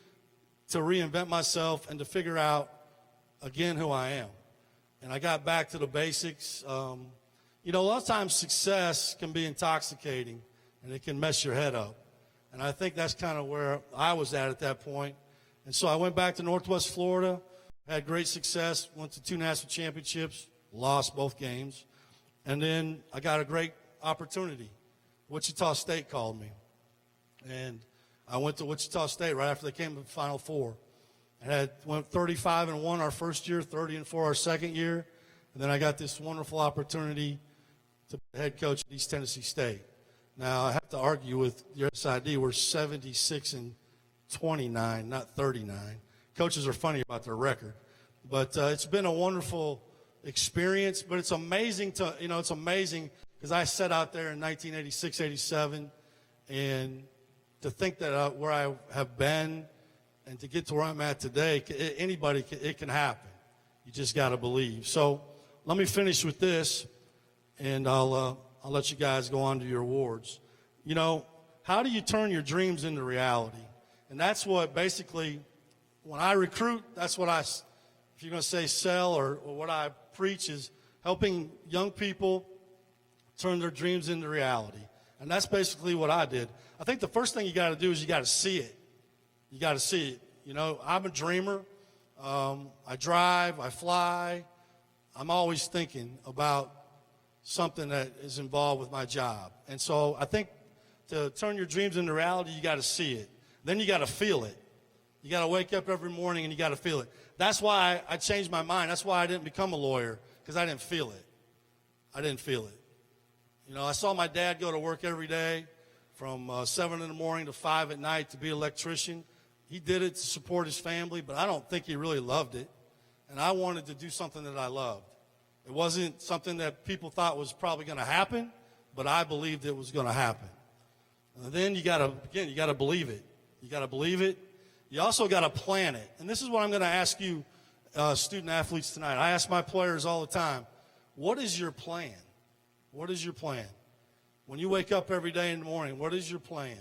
to reinvent myself and to figure out, again, who I am. And I got back to the basics. You know, a lot of times success can be intoxicating, and it can mess your head up. And I think that's kind of where I was at that point. And so I went back to Northwest Florida, had great success, went to 2 national championships, lost both games. And then I got a great opportunity. Wichita State called me. And I went to Wichita State right after they came to the Final Four. I went 35-1 our first year, 30-4 our second year. And then I got this wonderful opportunity to be head coach at East Tennessee State. Now, I have to argue with your SID. We're 76-29, not 39. Coaches are funny about their record. But it's been a wonderful experience. But it's amazing it's amazing because I sat out there in 1986, 87, and to think that where I have been and to get to where I'm at today, it can happen. You just got to believe. So let me finish with this, and I'll let you guys go on to your awards. You know, how do you turn your dreams into reality? And that's what basically, when I recruit, that's what if you're going to say sell or what I preach is helping young people turn their dreams into reality. And that's basically what I did. I think the first thing you got to do is you got to see it. You got to see it. You know, I'm a dreamer. I drive, I fly. I'm always thinking about something that is involved with my job. And so I think to turn your dreams into reality, you got to see it. Then you got to feel it. You got to wake up every morning and you got to feel it. That's why I changed my mind. That's why I didn't become a lawyer, because I didn't feel it. I didn't feel it. You know, I saw my dad go to work every day from 7 in the morning to 5 at night to be an electrician. He did it to support his family, but I don't think he really loved it. And I wanted to do something that I loved. It wasn't something that people thought was probably going to happen, but I believed it was going to happen. And then you got to believe it. You got to believe it. You also got to plan it. And this is what I'm going to ask you, student athletes, tonight. I ask my players all the time, what is your plan? What is your plan? When you wake up every day in the morning, what is your plan?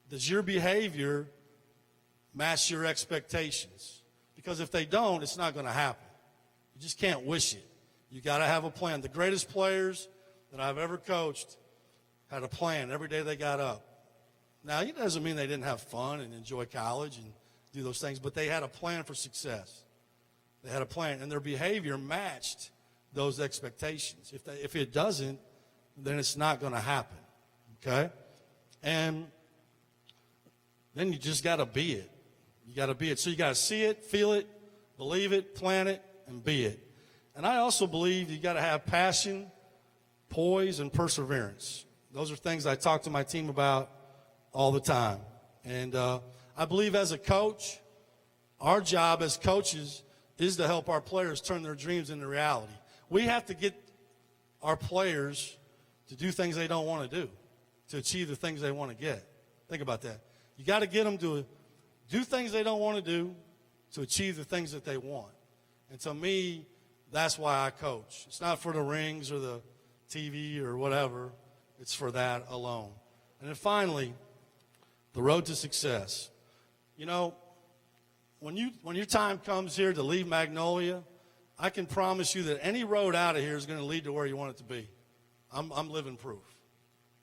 Does your behavior match your expectations? Because if they don't, it's not going to happen. You just can't wish it. You got to have a plan. The greatest players that I've ever coached had a plan every day they got up. Now, it doesn't mean they didn't have fun and enjoy college and do those things, but they had a plan for success. They had a plan, and their behavior matched those expectations. If it doesn't, then it's not going to happen, okay? And then you just got to be it. You got to be it. So you got to see it, feel it, believe it, plan it, and be it. And I also believe you got to have passion, poise, and perseverance. Those are things I talk to my team about all the time. And I believe as a coach, our job as coaches is to help our players turn their dreams into reality. We have to get our players to do things they don't want to do, to achieve the things they want to get. Think about that. You got to get them to do things they don't want to do to achieve the things that they want. And to me, that's why I coach. It's not for the rings or the TV or whatever. It's for that alone. And then finally, the road to success. You know, when your time comes here to leave Magnolia, I can promise you that any road out of here is going to lead to where you want it to be. I'm living proof.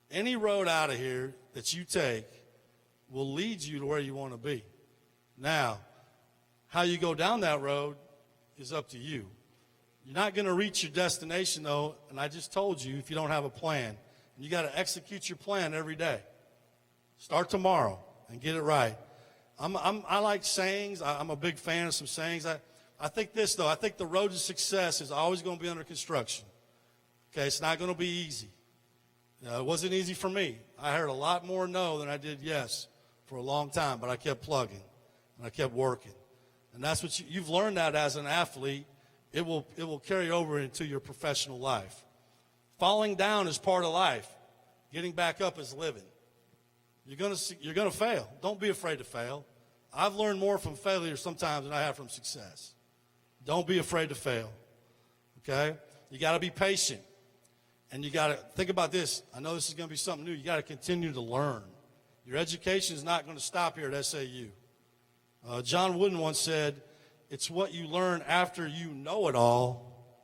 Any road out of here that you take will lead you to where you want to be. Now, how you go down that road is up to you. You're not going to reach your destination, though, and I just told you, if you don't have a plan. And you got to execute your plan every day. Start tomorrow and get it right. I like sayings. I'm a big fan of some sayings. I think this, though. I think the road to success is always going to be under construction. Okay, it's not going to be easy. It wasn't easy for me. I heard a lot more no than I did yes for a long time, but I kept plugging and I kept working. And that's what you've learned that as an athlete it will carry over into your professional life. Falling down is part of life. Getting back up is living. You're gonna fail. Don't be afraid to fail. I've learned more from failure sometimes than I have from success. Don't be afraid to fail. Okay? You got to be patient. And you got to think about this. I know this is going to be something new. You got to continue to learn. Your education is not going to stop here at SAU. John Wooden once said, it's what you learn after you know it all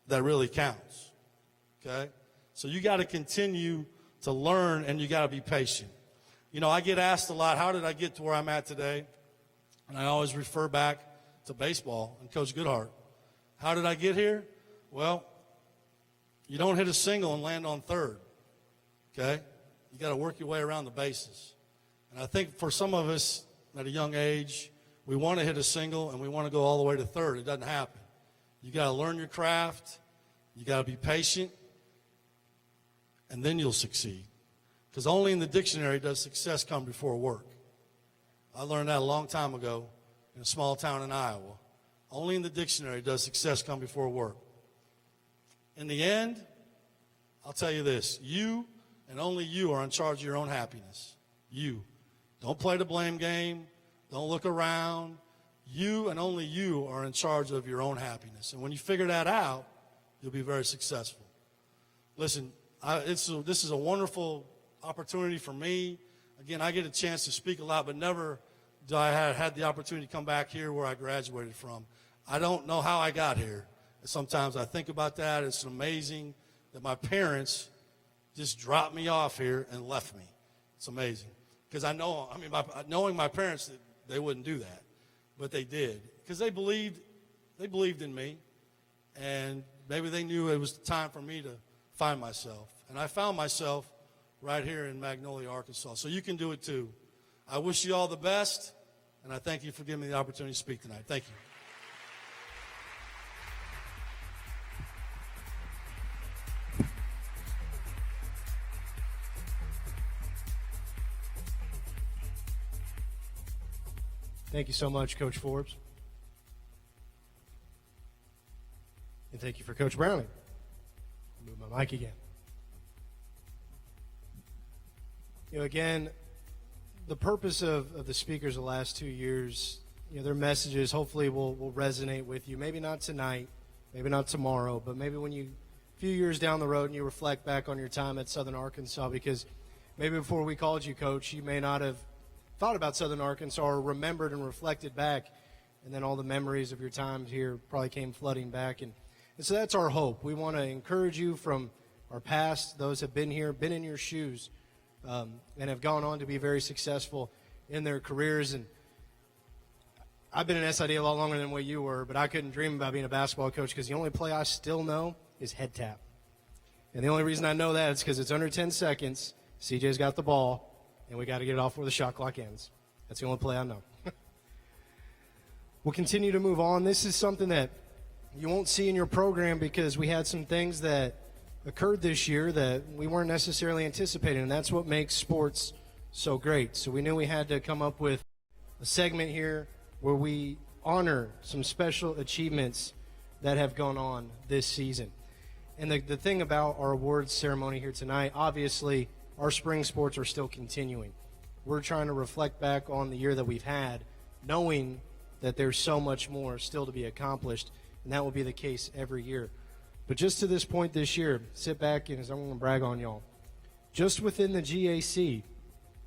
that really counts. Okay? So you got to continue to learn, and you got to be patient. You know, I get asked a lot, how did I get to where I'm at today? And I always refer back to baseball and Coach Goodhart. How did I get here? Well, you don't hit a single and land on third, okay? You got to work your way around the bases. And I think for some of us at a young age, we want to hit a single and we want to go all the way to third. It doesn't happen. You got to learn your craft. You got to be patient, and then you'll succeed. Because only in the dictionary does success come before work. I learned that a long time ago in a small town in Iowa. Only in the dictionary does success come before work. In the end, I'll tell you this. You and only you are in charge of your own happiness. You. Don't play the blame game. Don't look around. You and only you are in charge of your own happiness. And when you figure that out, you'll be very successful. Listen, this is a wonderful opportunity for me. Again, I get a chance to speak a lot, but never do I had the opportunity to come back here where I graduated from. I don't know how I got here. Sometimes I think about that. It's amazing that my parents just dropped me off here and left me. It's amazing. Because knowing my parents, they wouldn't do that. But they did. Because they believed in me. And maybe they knew it was time for me to find myself. And I found myself right here in Magnolia, Arkansas. So you can do it too. I wish you all the best, and I thank you for giving me the opportunity to speak tonight. Thank you. Thank you so much, Coach Forbes. And thank you for Coach Browning. Move my mic again. You know, again, the purpose of the speakers the last 2 years, you know, their messages hopefully will resonate with you. Maybe not tonight, maybe not tomorrow, but maybe when a few years down the road and you reflect back on your time at Southern Arkansas, because maybe before we called you coach, you may not have thought about Southern Arkansas or remembered and reflected back, and then all the memories of your time here probably came flooding back. And so that's our hope. We want to encourage you from our past, those have been here, been in your shoes, and have gone on to be very successful in their careers. And I've been in SID a lot longer than what you were, but I couldn't dream about being a basketball coach because the only play I still know is head tap. And the only reason I know that is because it's under 10 seconds, CJ's got the ball, and we got to get it off before the shot clock ends. That's the only play I know. We'll continue to move on. This is something that you won't see in your program because we had some things that occurred this year that we weren't necessarily anticipating, and that's what makes sports so great. So we knew we had to come up with a segment here where we honor some special achievements that have gone on this season. And the thing about our awards ceremony here tonight, obviously, our spring sports are still continuing. We're trying to reflect back on the year that we've had, knowing that there's so much more still to be accomplished, and that will be the case every year. But just to this point this year, sit back and I'm going to brag on y'all. Just within the GAC,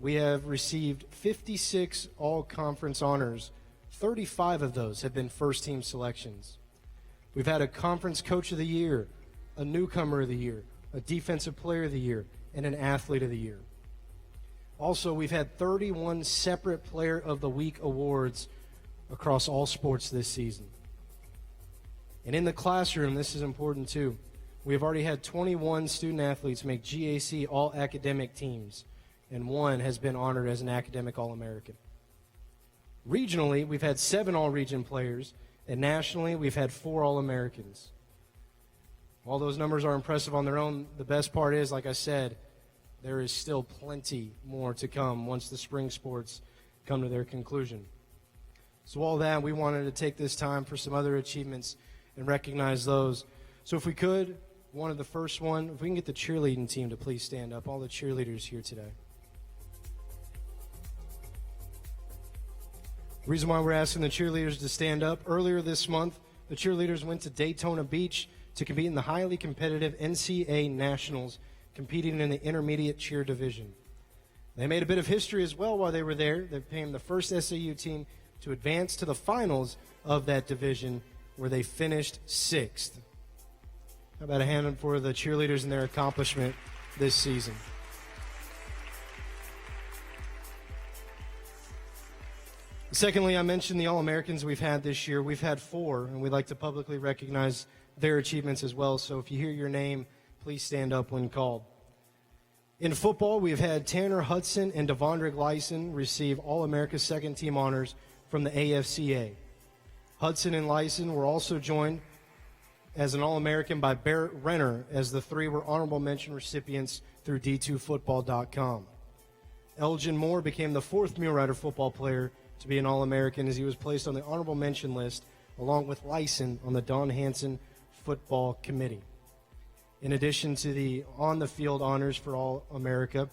we have received 56 all-conference honors. 35 of those have been first-team selections. We've had a Conference Coach of the Year, a Newcomer of the Year, a Defensive Player of the Year, and an Athlete of the Year. Also, we've had 31 separate Player of the Week awards across all sports this season. And in the classroom, this is important too, we have already had 21 student athletes make GAC all-academic teams, and one has been honored as an academic All-American. Regionally, we've had 7 all-region players, and nationally, we've had 4 All-Americans. While those numbers are impressive on their own, the best part is, like I said, there is still plenty more to come once the spring sports come to their conclusion. So all that, we wanted to take this time for some other achievements and recognize those. So if we could, one of the first one, if we can get the cheerleading team to please stand up, all the cheerleaders here today. The reason why we're asking the cheerleaders to stand up, earlier this month, the cheerleaders went to Daytona Beach to compete in the highly competitive NCAA Nationals, competing in the intermediate cheer division. They made a bit of history as well while they were there. They became the first SAU team to advance to the finals of that division, where they finished 6th. How about a hand for the cheerleaders and their accomplishment this season? Secondly, I mentioned the All-Americans we've had this year. We've had 4, and we'd like to publicly recognize their achievements as well. So if you hear your name, please stand up when called. In football, we've had Tanner Hudson and Devondre Lyson receive All-America second team honors from the AFCA. Hudson and Lyson were also joined as an All-American by Barrett Renner, as the 3 were honorable mention recipients through D2Football.com. Elgin Moore became the 4th Mule Rider football player to be an All-American, as he was placed on the honorable mention list along with Lyson on the Don Hanson Football Committee. In addition to the on-the-field honors for All-America,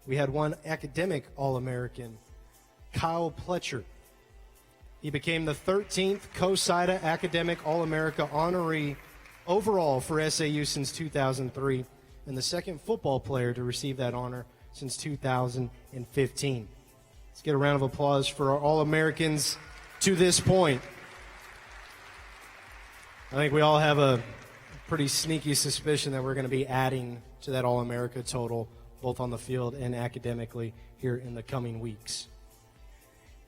we had one academic All-American, Kyle Pletcher. He became the 13th COSIDA Academic All-America honoree overall for SAU since 2003, and the 2nd football player to receive that honor since 2015. Let's get a round of applause for our All-Americans to this point. I think we all have a pretty sneaky suspicion that we're going to be adding to that All-America total, both on the field and academically, here in the coming weeks.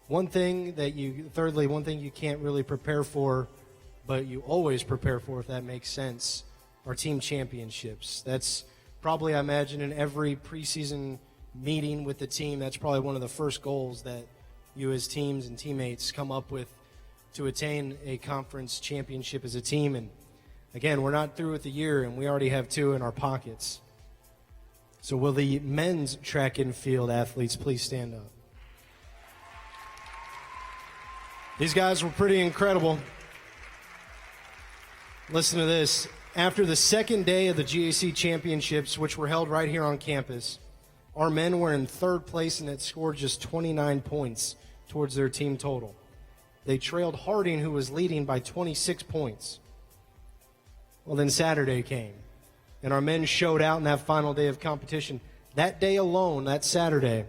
One thing you can't really prepare for, but you always prepare for, if that makes sense, are team championships. That's probably, I imagine, in every preseason meeting with the team, that's probably one of the first goals that you as teams and teammates come up with to attain a conference championship as a team. And again, we're not through with the year, and we already have 2 in our pockets. So will the men's track and field athletes please stand up? These guys were pretty incredible. Listen to this. After the second day of the GAC championships, which were held right here on campus, our men were in 3rd place and had scored just 29 points towards their team total. They trailed Harding, who was leading, by 26 points. Well, then Saturday came, and our men showed out in that final day of competition. That day alone, that Saturday,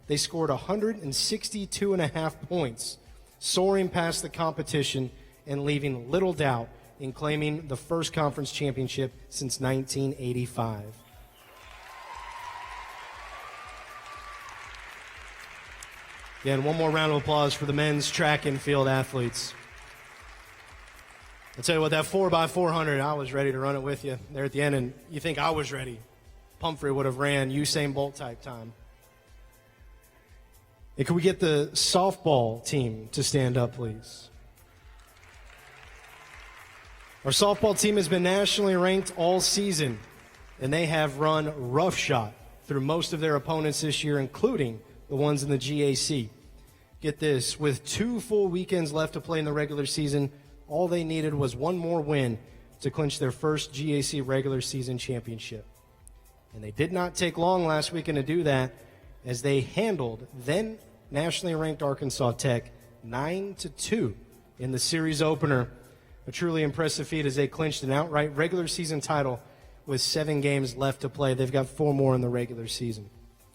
they scored 162.5 points, soaring past the competition and leaving little doubt in claiming the first conference championship since 1985. Again, one more round of applause for the men's track and field athletes. I'll tell you what, that 4x400, I was ready to run it with you there at the end, and you think I was ready. Pumphrey would have ran Usain Bolt type time. And can we get the softball team to stand up, please? Our softball team has been nationally ranked all season, and they have run roughshod through most of their opponents this year, including the ones in the GAC. Get this, with 2 full weekends left to play in the regular season, all they needed was one more win to clinch their first GAC regular season championship. And they did not take long last weekend to do that, as they handled then nationally ranked Arkansas Tech 9-2 in the series opener. A truly impressive feat as they clinched an outright regular season title with 7 games left to play. They've got 4 more in the regular season.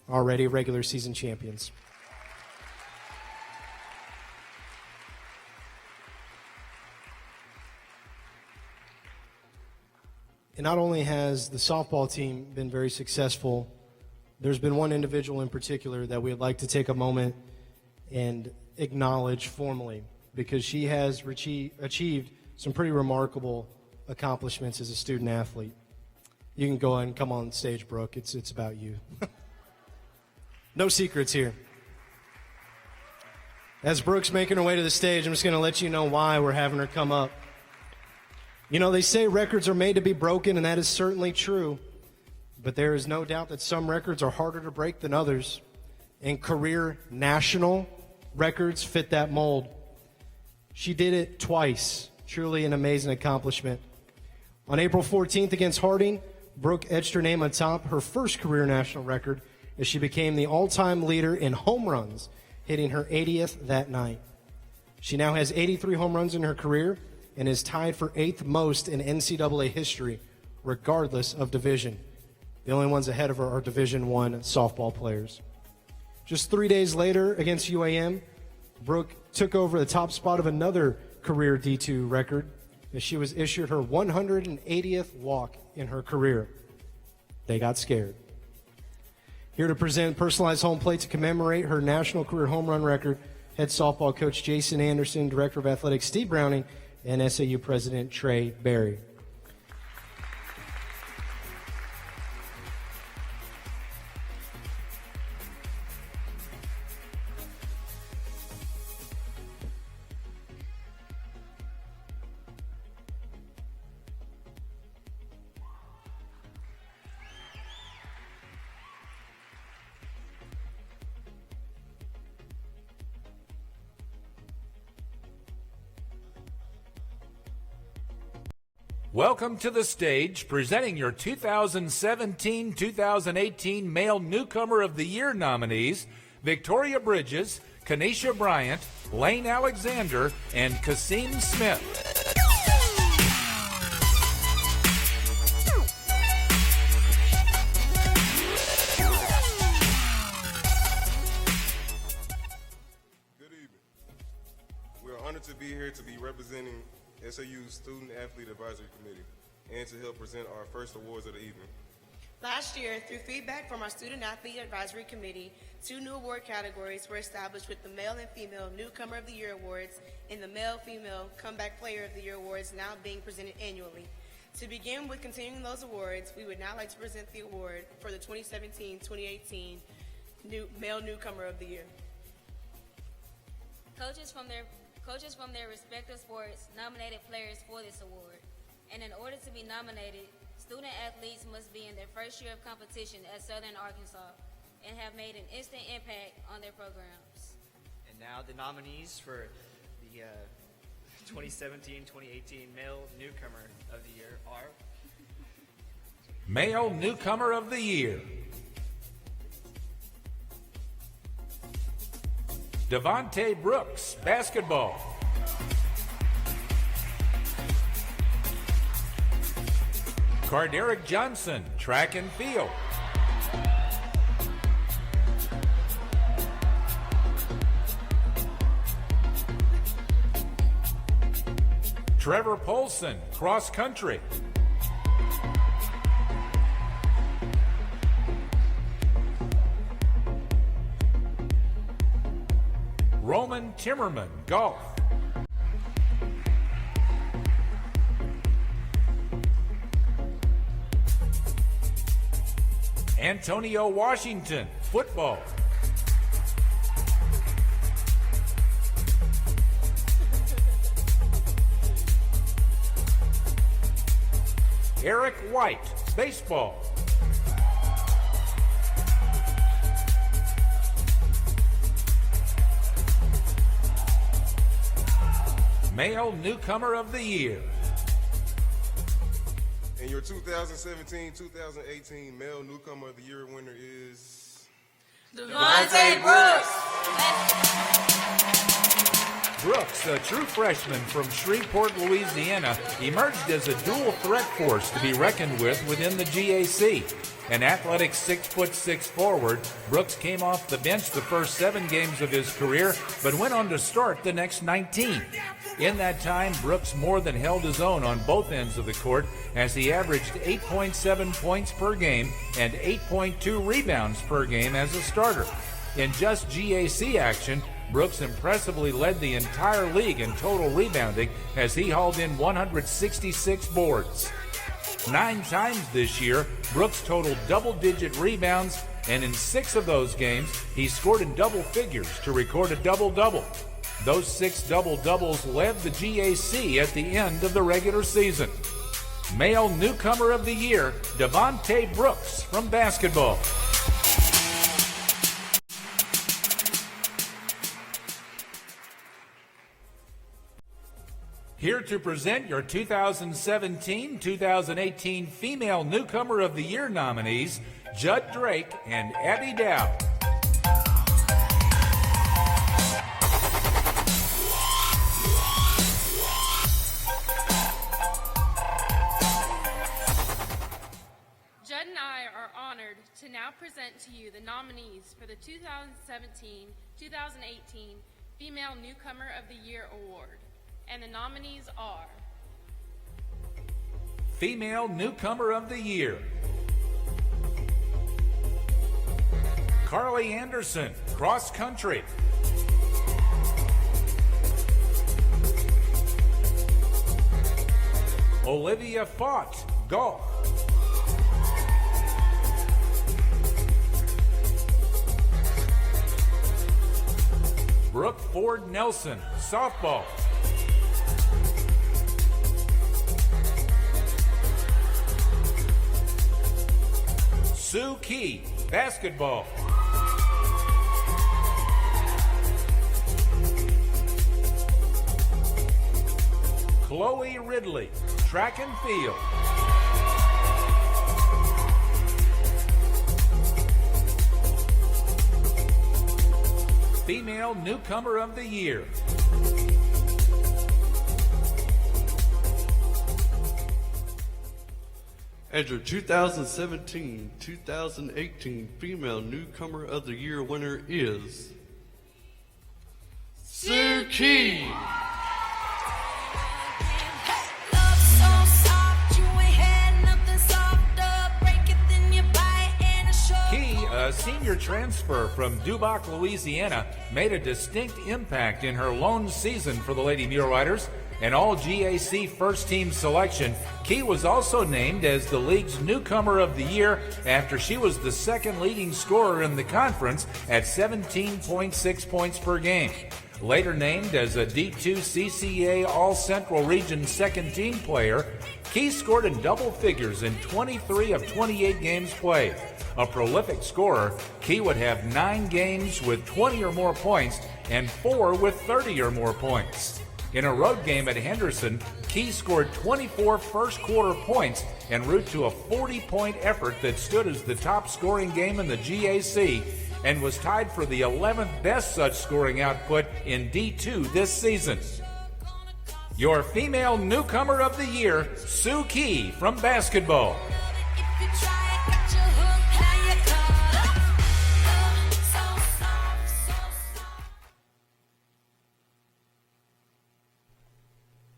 Already regular season champions. And not only has the softball team been very successful, there's been one individual in particular that we'd like to take a moment and acknowledge formally, because she has achieved some pretty remarkable accomplishments as a student athlete. You can go ahead and come on stage, Brooke. It's about you. No secrets here. As Brooke's making her way to the stage, I'm just going to let you know why we're having her come up. You know, they say records are made to be broken, and that is certainly true. But there is no doubt that some records are harder to break than others. And career national records fit that mold. She did it twice. Truly an amazing accomplishment. On April 14th against Harding, Brooke etched her name atop her first career national record as she became the all-time leader in home runs, hitting her 80th that night. She now has 83 home runs in her career and is tied for 8th most in NCAA history, regardless of division. The only ones ahead of her are Division I softball players. Just 3 days later against UAM, Brooke took over the top spot of another career D2 record as she was issued her 180th walk in her career. They got scared. Here to present personalized home plate to commemorate her national career home run record, head softball coach Jason Anderson, director of athletics Steve Browning, and SAU president Trey Berry. Welcome to the stage, presenting your 2017-2018 Male Newcomer of the Year nominees, Victoria Bridges, Kanisha Bryant, Lane Alexander, and Kasim Smith. Good evening. We are honored to be here to be representing SAU's Student Athlete Advisory Committee and to help present our first awards of the evening. Last year, through feedback from our Student Athlete Advisory Committee, 2 new award categories were established with the Male and Female Newcomer of the Year Awards and the Male-Female Comeback Player of the Year Awards now being presented annually. To begin with continuing those awards, we would now like to present the award for the 2017-2018 Male Newcomer of the Year. Coaches from their respective sports nominated players for this award, and in order to be nominated, student athletes must be in their first year of competition at Southern Arkansas and have made an instant impact on their programs. And now the nominees for the 2017-2018 Male Newcomer of the Year are Male Newcomer of the Year, Devontae Brooks, basketball. Carderick Johnson, track and field. Trevor Polson, cross country. Roman Timmerman, golf. Antonio Washington, football. Eric White, baseball. Male Newcomer of the Year. And your 2017-2018 Male Newcomer of the Year winner is Devontae Brooks. Brooks, a true freshman from Shreveport, Louisiana, emerged as a dual threat force to be reckoned with within the GAC. An athletic 6'6" forward, Brooks came off the bench the first 7 games of his career, but went on to start the next 19. In that time, Brooks more than held his own on both ends of the court as he averaged 8.7 points per game and 8.2 rebounds per game as a starter. In just GAC action, Brooks impressively led the entire league in total rebounding as he hauled in 166 boards. 9 times this year, Brooks totaled double-digit rebounds, and in 6 of those games, he scored in double figures to record a double-double. Those 6 double-doubles led the GAC at the end of the regular season. Male Newcomer of the Year, Devontae Brooks from basketball. Here to present your 2017-2018 Female Newcomer of the Year nominees, Judd Drake and Abby Dow. Judd and I are honored to now present to you the nominees for the 2017-2018 Female Newcomer of the Year Award. And the nominees are: Female Newcomer of the Year, Carly Anderson, cross country. Olivia Fott, golf. Brooke Ford Nelson, softball. Sue Key, basketball. Chloe Ridley, track and field. Female Newcomer of the Year, as your 2017-2018 Female Newcomer of the Year winner is Sue Key. Key, a senior transfer from Duboc, Louisiana, made a distinct impact in her lone season for the Lady Mule Riders. An all-GAC first-team selection, Key was also named as the league's Newcomer of the Year after she was the second leading scorer in the conference at 17.6 points per game. Later named as a D2 CCA All-Central Region second-team player, Key scored in double figures in 23 of 28 games played. A prolific scorer, Key would have 9 games with 20 or more points and 4 with 30 or more points. In a road game at Henderson, Key scored 24 first-quarter points en route to a 40-point effort that stood as the top scoring game in the GAC and was tied for the 11th best such scoring output in D2 this season. Your Female Newcomer of the Year, Sue Key from basketball.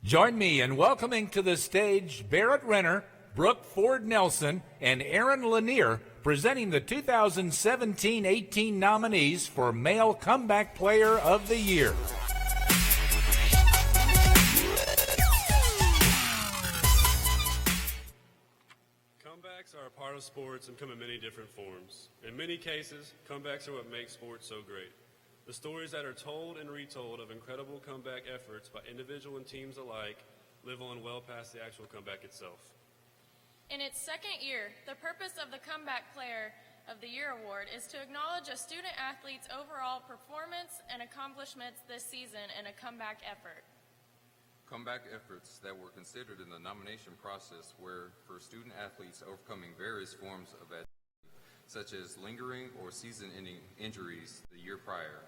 Join me in welcoming to the stage Barrett Renner, Brooke Ford Nelson, and Aaron Lanier, presenting the 2017-18 nominees for Male Comeback Player of the Year. Comebacks are a part of sports and come in many different forms. In many cases, comebacks are what make sports so great. The stories that are told and retold of incredible comeback efforts by individual and teams alike live on well past the actual comeback itself. In its second year, the purpose of the Comeback Player of the Year Award is to acknowledge a student athlete's overall performance and accomplishments this season in a comeback effort. Comeback efforts that were considered in the nomination process were for student athletes overcoming various forms of adversity, such as lingering or season-ending injuries the year prior.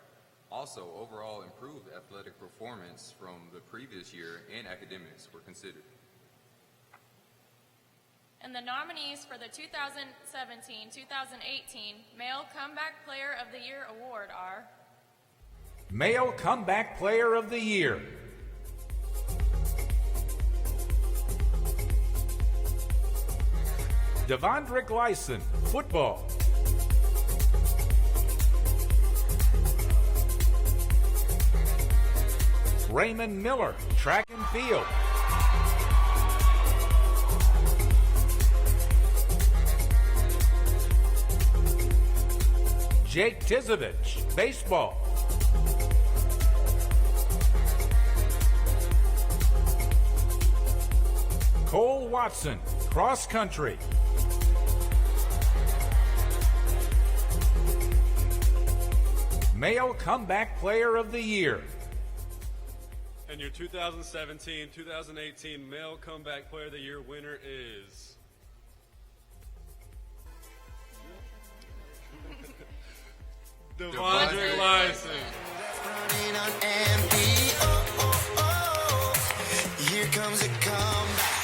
Also, overall improved athletic performance from the previous year and academics were considered. And the nominees for the 2017-2018 Male Comeback Player of the Year Award are: Male Comeback Player of the Year, Devondrick Lyson, football. Raymond Miller, track and field. Jake Tizovich, baseball. Cole Watson, cross country. Male Comeback Player of the Year, And your 2017-2018 Male Comeback Player of the Year winner is... Devondre Lyson. Here comes a comeback.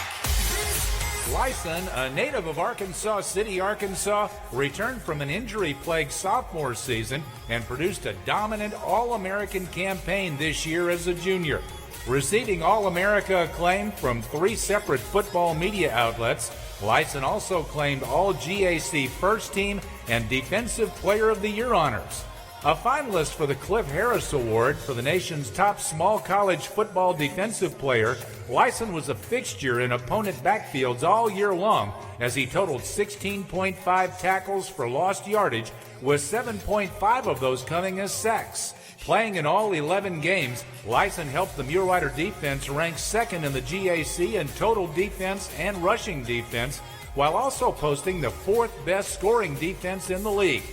Lyson, a native of Arkansas City, Arkansas, returned from an injury-plagued sophomore season and produced a dominant All-American campaign this year as a junior. Receiving All-America acclaim from 3 separate football media outlets, Lyson also claimed All-GAC First Team and Defensive Player of the Year honors. A finalist for the Cliff Harris Award for the nation's top small college football defensive player, Lyson was a fixture in opponent backfields all year long as he totaled 16.5 tackles for lost yardage, with 7.5 of those coming as sacks. Playing in all 11 games, Lyson helped the Mule Rider defense rank second in the GAC in total defense and rushing defense, while also posting the 4th best scoring defense in the league.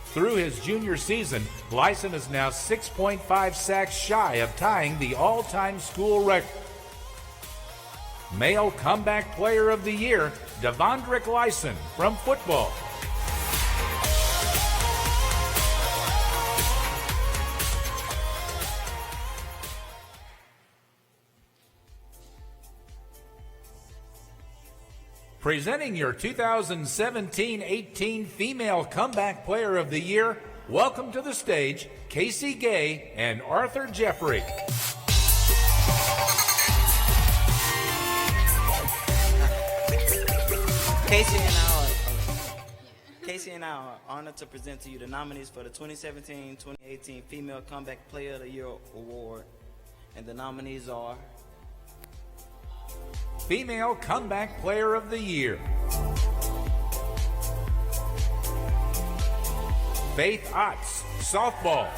Through his junior season, Lyson is now 6.5 sacks shy of tying the all-time school record. Male Comeback Player of the Year, Devondre Lyson from football. Presenting your 2017-18 Female Comeback Player of the Year, welcome to the stage, Casey Gay and Arthur Jeffrey. Casey and I are honored to present to you the nominees for the 2017-2018 Female Comeback Player of the Year Award. And the nominees are... Female Comeback Player of the Year, Faith Otts, softball.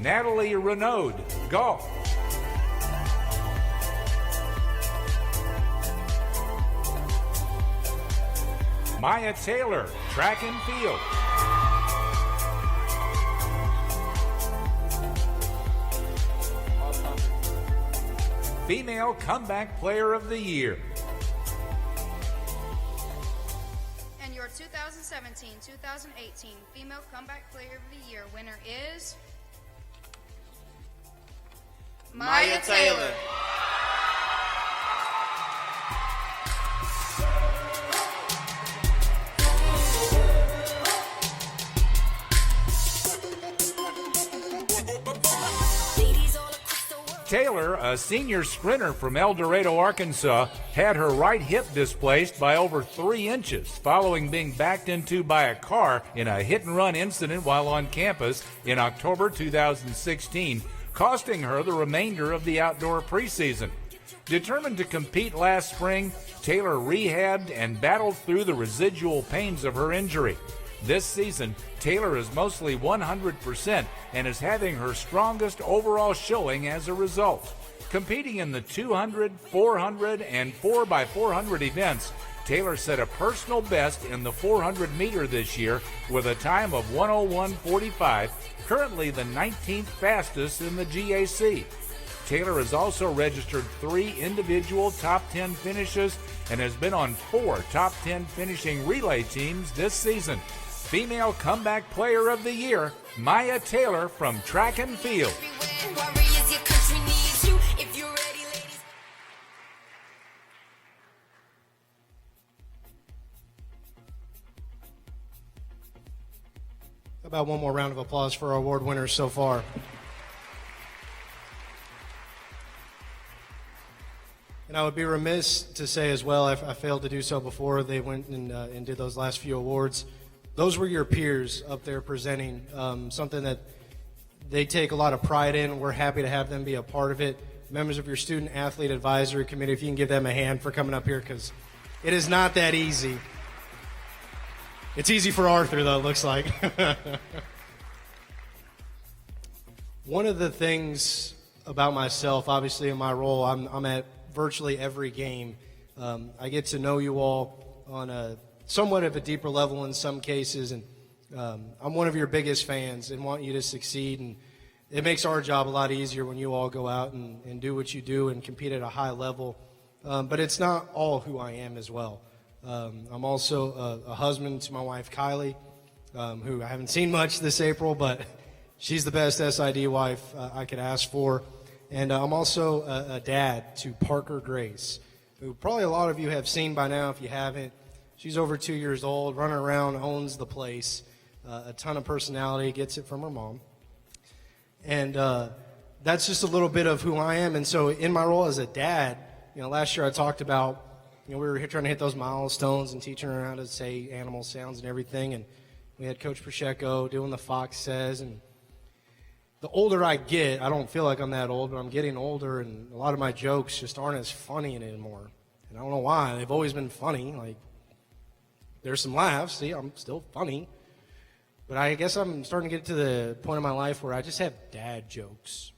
Natalie Renaud, golf. Maya Taylor, track and field. Female Comeback Player of the Year. And your 2017-2018 Female Comeback Player of the Year winner is... Maya Taylor. Taylor, a senior sprinter from El Dorado, Arkansas, had her right hip displaced by over 3 inches following being backed into by a car in a hit-and-run incident while on campus in October 2016, costing her the remainder of the outdoor preseason. Determined to compete last spring, Taylor rehabbed and battled through the residual pains of her injury. This season, Taylor is mostly 100% and is having her strongest overall showing as a result. Competing in the 200, 400, and 4x400 events, Taylor set a personal best in the 400 meter this year with a time of 1:01:45, currently the 19th fastest in the GAC. Taylor has also registered 3 individual top 10 finishes and has been on 4 top 10 finishing relay teams this season. Female Comeback Player of the Year, Maya Taylor from track and field. How about one more round of applause for our award winners so far? And I would be remiss to say as well, if I failed to do so before they went and did those last few awards, those were your peers up there presenting, something that they take a lot of pride in. We're happy to have them be a part of it. Members of your Student Athlete Advisory Committee, if you can give them a hand for coming up here, because it is not that easy. It's easy for Arthur, though, it looks like. One of the things about myself, obviously in my role, I'm at virtually every game. I get to know you all on a somewhat of a deeper level in some cases, and I'm one of your biggest fans and want you to succeed, and it makes our job a lot easier when you all go out and do what you do and compete at a high level. But it's not all who I am as well. I'm also a husband to my wife, Kylie, who I haven't seen much this April, but she's the best SID wife I could ask for. And I'm also a dad to Parker Grace, who probably a lot of you have seen by now if you haven't. She's over 2 years old, running around, owns the place, a ton of personality, gets it from her mom. And that's just a little bit of who I am. And so in my role as a dad, last year I talked about, we were trying to hit those milestones and teaching her how to say animal sounds and everything. And we had Coach Pacheco doing the Fox Says. And the older I get, I don't feel like I'm that old, but I'm getting older, and a lot of my jokes just aren't as funny anymore. And I don't know why. They've always been funny. Like, there's some laughs. See, I'm still funny. But I guess I'm starting to get to the point in my life where I just have dad jokes.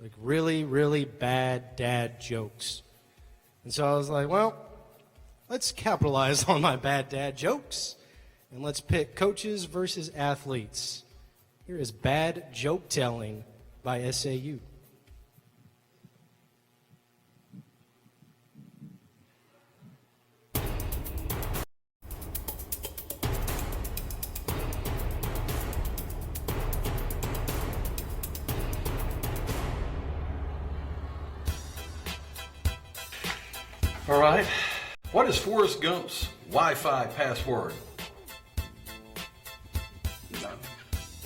Like really, really bad dad jokes. And so I was like, well, let's capitalize on my bad dad jokes. And let's pick coaches versus athletes. Here is Bad Joke Telling by SAU. All right. What is Forrest Gump's Wi-Fi password? No.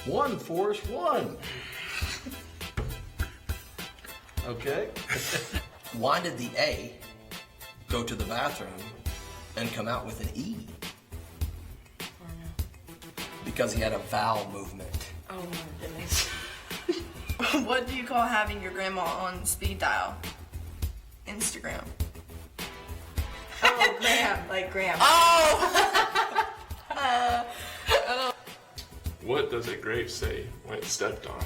One, Forrest, one. Okay. Why did the A go to the bathroom and come out with an E? Because he had a vowel movement. Oh my goodness. What do you call having your grandma on speed dial? Instagram. Oh, Graham, like Graham. Oh! What does a grape say when it's stepped on?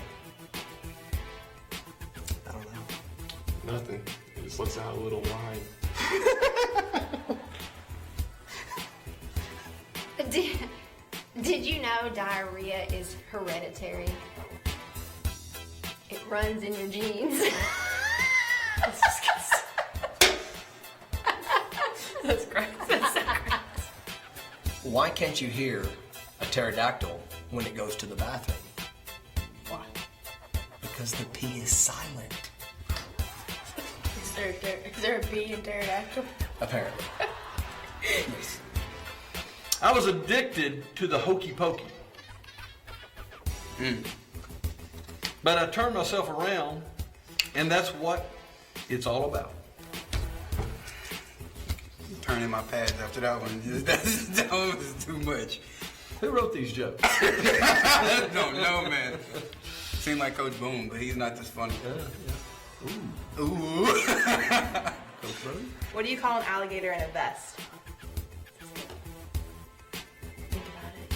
I don't know. Nothing. It just lets out a little whine. Did you know diarrhea is hereditary? It runs in your genes. That's disgusting. That's great. That's so great. Why can't you hear a pterodactyl when it goes to the bathroom? Why? Because the P is silent. Is there a B in pterodactyl? Apparently. Yes. I was addicted to the hokey pokey. But I turned myself around, and that's what it's all about. Turning my pads after that one. That one was too much. Who wrote these jokes? I don't know, man. Seemed like Coach Boone, but he's not this funny. Yeah. Ooh. Coach Boone? What do you call an alligator in a vest? Think about it.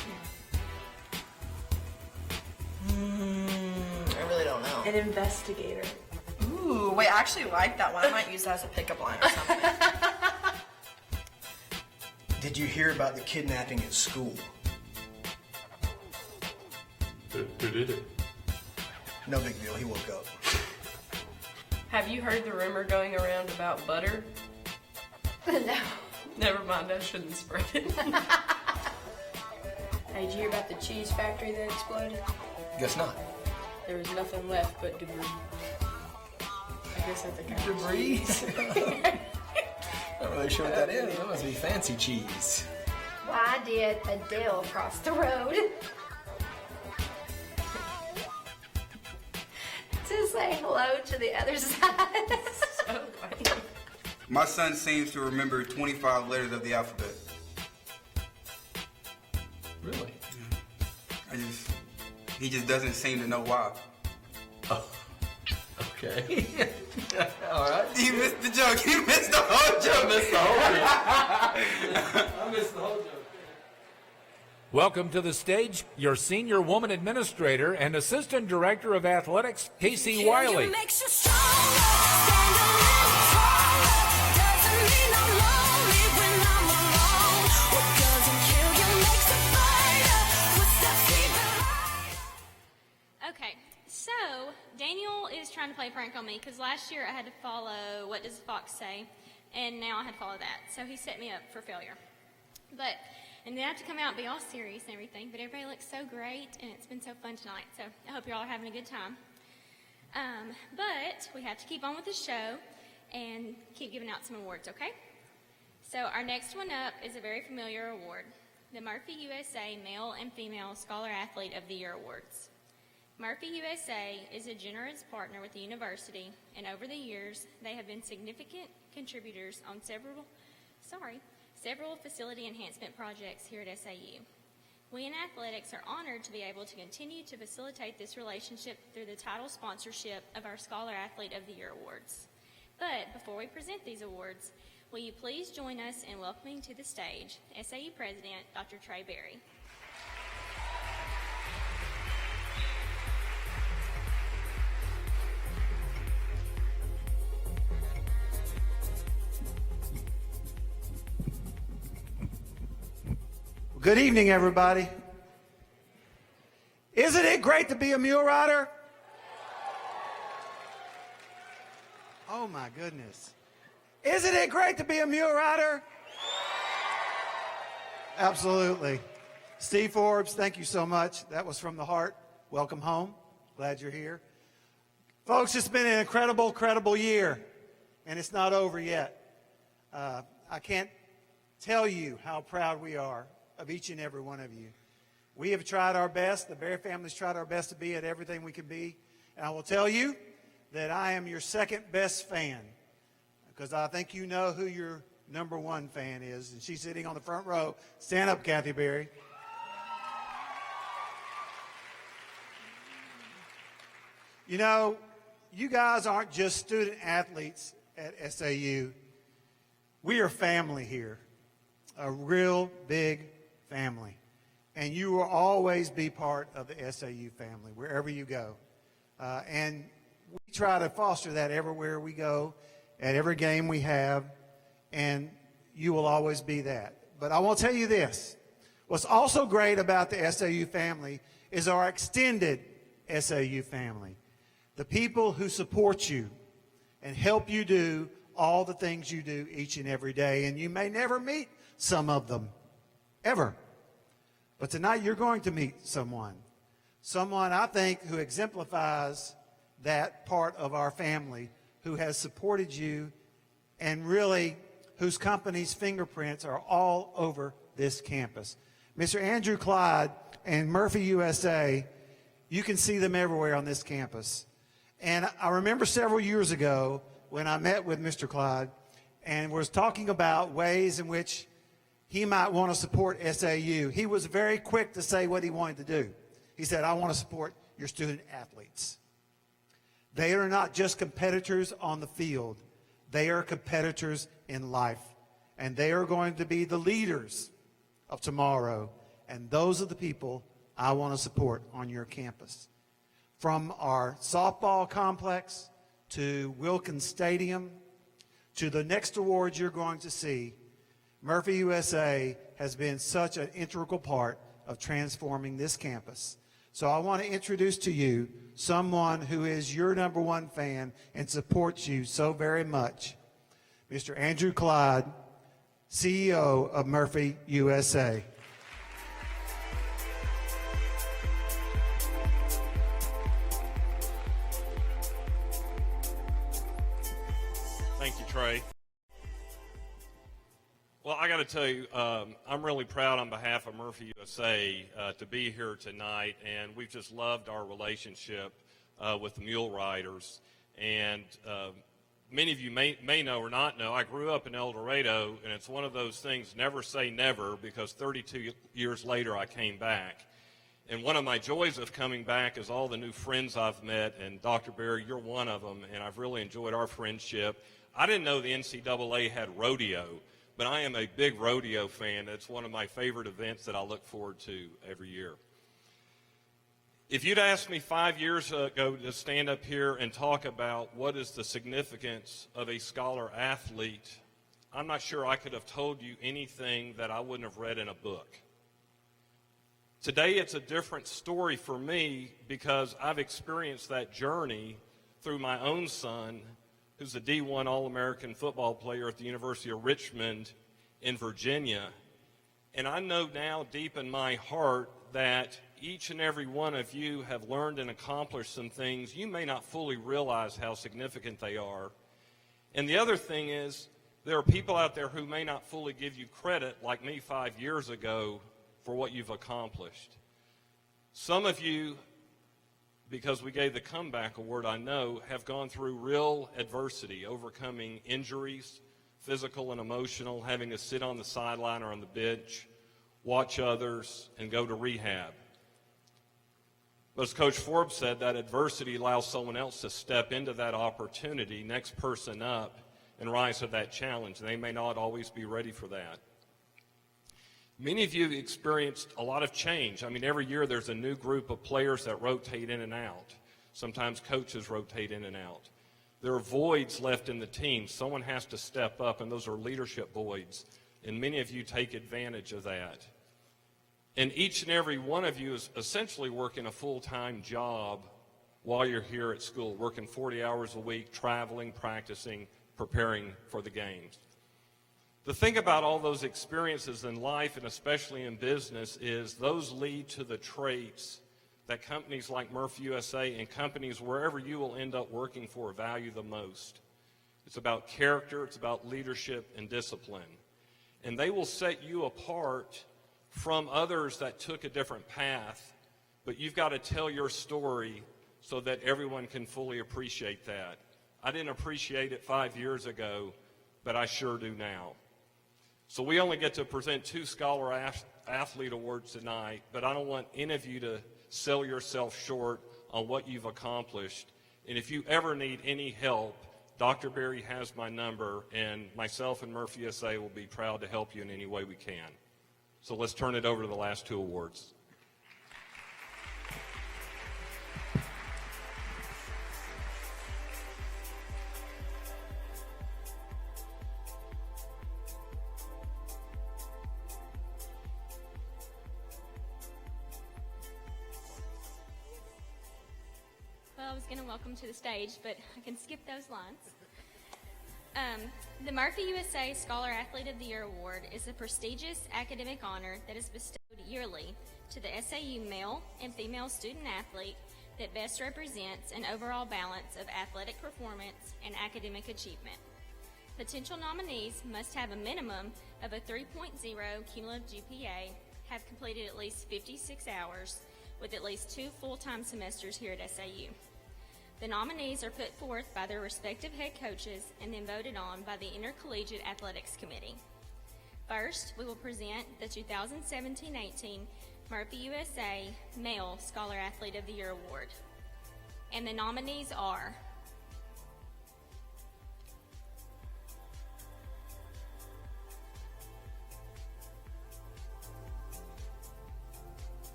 I really don't know. An investigator. Ooh, wait, I actually like that one. I might use that as a pickup line or something. Did you hear about the kidnapping at school? Who did it? No big deal, he woke up. Have you heard the rumor going around about butter? No. Never mind, I shouldn't spread it. Hey, did you hear about the cheese factory that exploded? Guess not. There was nothing left but debris. I guess that's the kind Debris? of cheese. I'm not really sure what that is. That must be fancy cheese. Why did Adele cross the road? To say hello to the other side. So funny. My son seems to remember 25 letters of the alphabet. Really? He just doesn't seem to know why. Oh. Okay. All right. You missed the joke. You missed the whole joke. I missed the whole joke. I missed the whole joke. Welcome to the stage, your senior woman administrator and assistant director of athletics, Casey Wiley. Daniel is trying to play a prank on me because last year I had to follow What Does the Fox Say, and now I had to follow that. So he set me up for failure. And then I have to come out and be all serious and everything, but everybody looks so great, and it's been so fun tonight. So I hope you all are having a good time. But we have to keep on with the show and keep giving out some awards, okay? So our next one up is a very familiar award, the Murphy USA Male and Female Scholar Athlete of the Year Awards. Murphy USA is a generous partner with the university, and over the years, they have been significant contributors on several facility enhancement projects here at SAU. We in athletics are honored to be able to continue to facilitate this relationship through the title sponsorship of our Scholar Athlete of the Year Awards. But before we present these awards, will you please join us in welcoming to the stage SAU President Dr. Trey Berry. Good evening, everybody. Isn't it great to be a mule rider? Oh my goodness. Isn't it great to be a mule rider? Absolutely. Steve Forbes, thank you so much. That was from the heart. Welcome home. Glad you're here. Folks, it's been an incredible year, and it's not over yet. I can't tell you how proud we are of each and every one of you. We have tried our best. The Bear family's tried our best to be at everything we can be. And I will tell you that I am your second best fan, because I think you know who your number one fan is. And she's sitting on the front row. Stand up, Kathy Berry. You know, you guys aren't just student athletes at SAU. We are family here, a real big family. And you will always be part of the SAU family, wherever you go. And we try to foster that everywhere we go, at every game we have, and you will always be that. But I want to tell you this. What's also great about the SAU family is our extended SAU family. The people who support you and help you do all the things you do each and every day. And you may never meet some of them, ever. But tonight you're going to meet someone I think who exemplifies that part of our family, who has supported you and really whose company's fingerprints are all over this campus. Mr. Andrew Clyde and Murphy USA, you can see them everywhere on this campus. And I remember several years ago when I met with Mr. Clyde and was talking about ways in which he might want to support SAU. He was very quick to say what he wanted to do. He said, I want to support your student athletes. They are not just competitors on the field. They are competitors in life. And they are going to be the leaders of tomorrow. And those are the people I want to support on your campus. From our softball complex to Wilkins Stadium to the next awards you're going to see, Murphy USA has been such an integral part of transforming this campus. So I want to introduce to you someone who is your number one fan and supports you so very much, Mr. Andrew Clyde, CEO of Murphy USA. Thank you, Trey. Well, I got to tell you, I'm really proud on behalf of Murphy USA to be here tonight, and we've just loved our relationship with the Mule Riders. And many of you may know or not know, I grew up in El Dorado, and it's one of those things, never say never, because 32 years later I came back. And one of my joys of coming back is all the new friends I've met, and Dr. Berry, you're one of them, and I've really enjoyed our friendship. I didn't know the NCAA had rodeo, but I am a big rodeo fan. It's one of my favorite events that I look forward to every year. If you'd asked me 5 years ago to stand up here and talk about what is the significance of a scholar athlete, I'm not sure I could have told you anything that I wouldn't have read in a book. Today it's a different story for me because I've experienced that journey through my own son, who's a D1 All-American football player at the University of Richmond in Virginia. And I know now deep in my heart that each and every one of you have learned and accomplished some things. You may not fully realize how significant they are. And the other thing is, there are people out there who may not fully give you credit, like me 5 years ago, for what you've accomplished. Some of you, because we gave the Comeback Award, I know, have gone through real adversity, overcoming injuries, physical and emotional, having to sit on the sideline or on the bench, watch others, and go to rehab. But as Coach Forbes said, that adversity allows someone else to step into that opportunity, next person up, and rise to that challenge. They may not always be ready for that. Many of you have experienced a lot of change. I mean, every year there's a new group of players that rotate in and out. Sometimes coaches rotate in and out. There are voids left in the team. Someone has to step up, and those are leadership voids. And many of you take advantage of that. And each and every one of you is essentially working a full-time job while you're here at school, working 40 hours a week, traveling, practicing, preparing for the games. The thing about all those experiences in life, and especially in business, is those lead to the traits that companies like Murphy USA and companies wherever you will end up working for value the most. It's about character, it's about leadership and discipline. And they will set you apart from others that took a different path, but you've got to tell your story so that everyone can fully appreciate that. I didn't appreciate it 5 years ago, but I sure do now. So we only get to present 2 Scholar Athlete Awards tonight, but I don't want any of you to sell yourself short on what you've accomplished. And if you ever need any help, Dr. Berry has my number, and myself and Murphy USA will be proud to help you in any way we can. So let's turn it over to the last 2 awards. I was going to welcome to the stage, but I can skip those lines. The Murphy USA Scholar Athlete of the Year Award is a prestigious academic honor that is bestowed yearly to the SAU male and female student athlete that best represents an overall balance of athletic performance and academic achievement. Potential nominees must have a minimum of a 3.0 cumulative GPA, have completed at least 56 hours with at least 2 full-time semesters here at SAU. The nominees are put forth by their respective head coaches and then voted on by the Intercollegiate Athletics Committee. First, we will present the 2017-18 Murphy USA Male Scholar Athlete of the Year Award. And the nominees are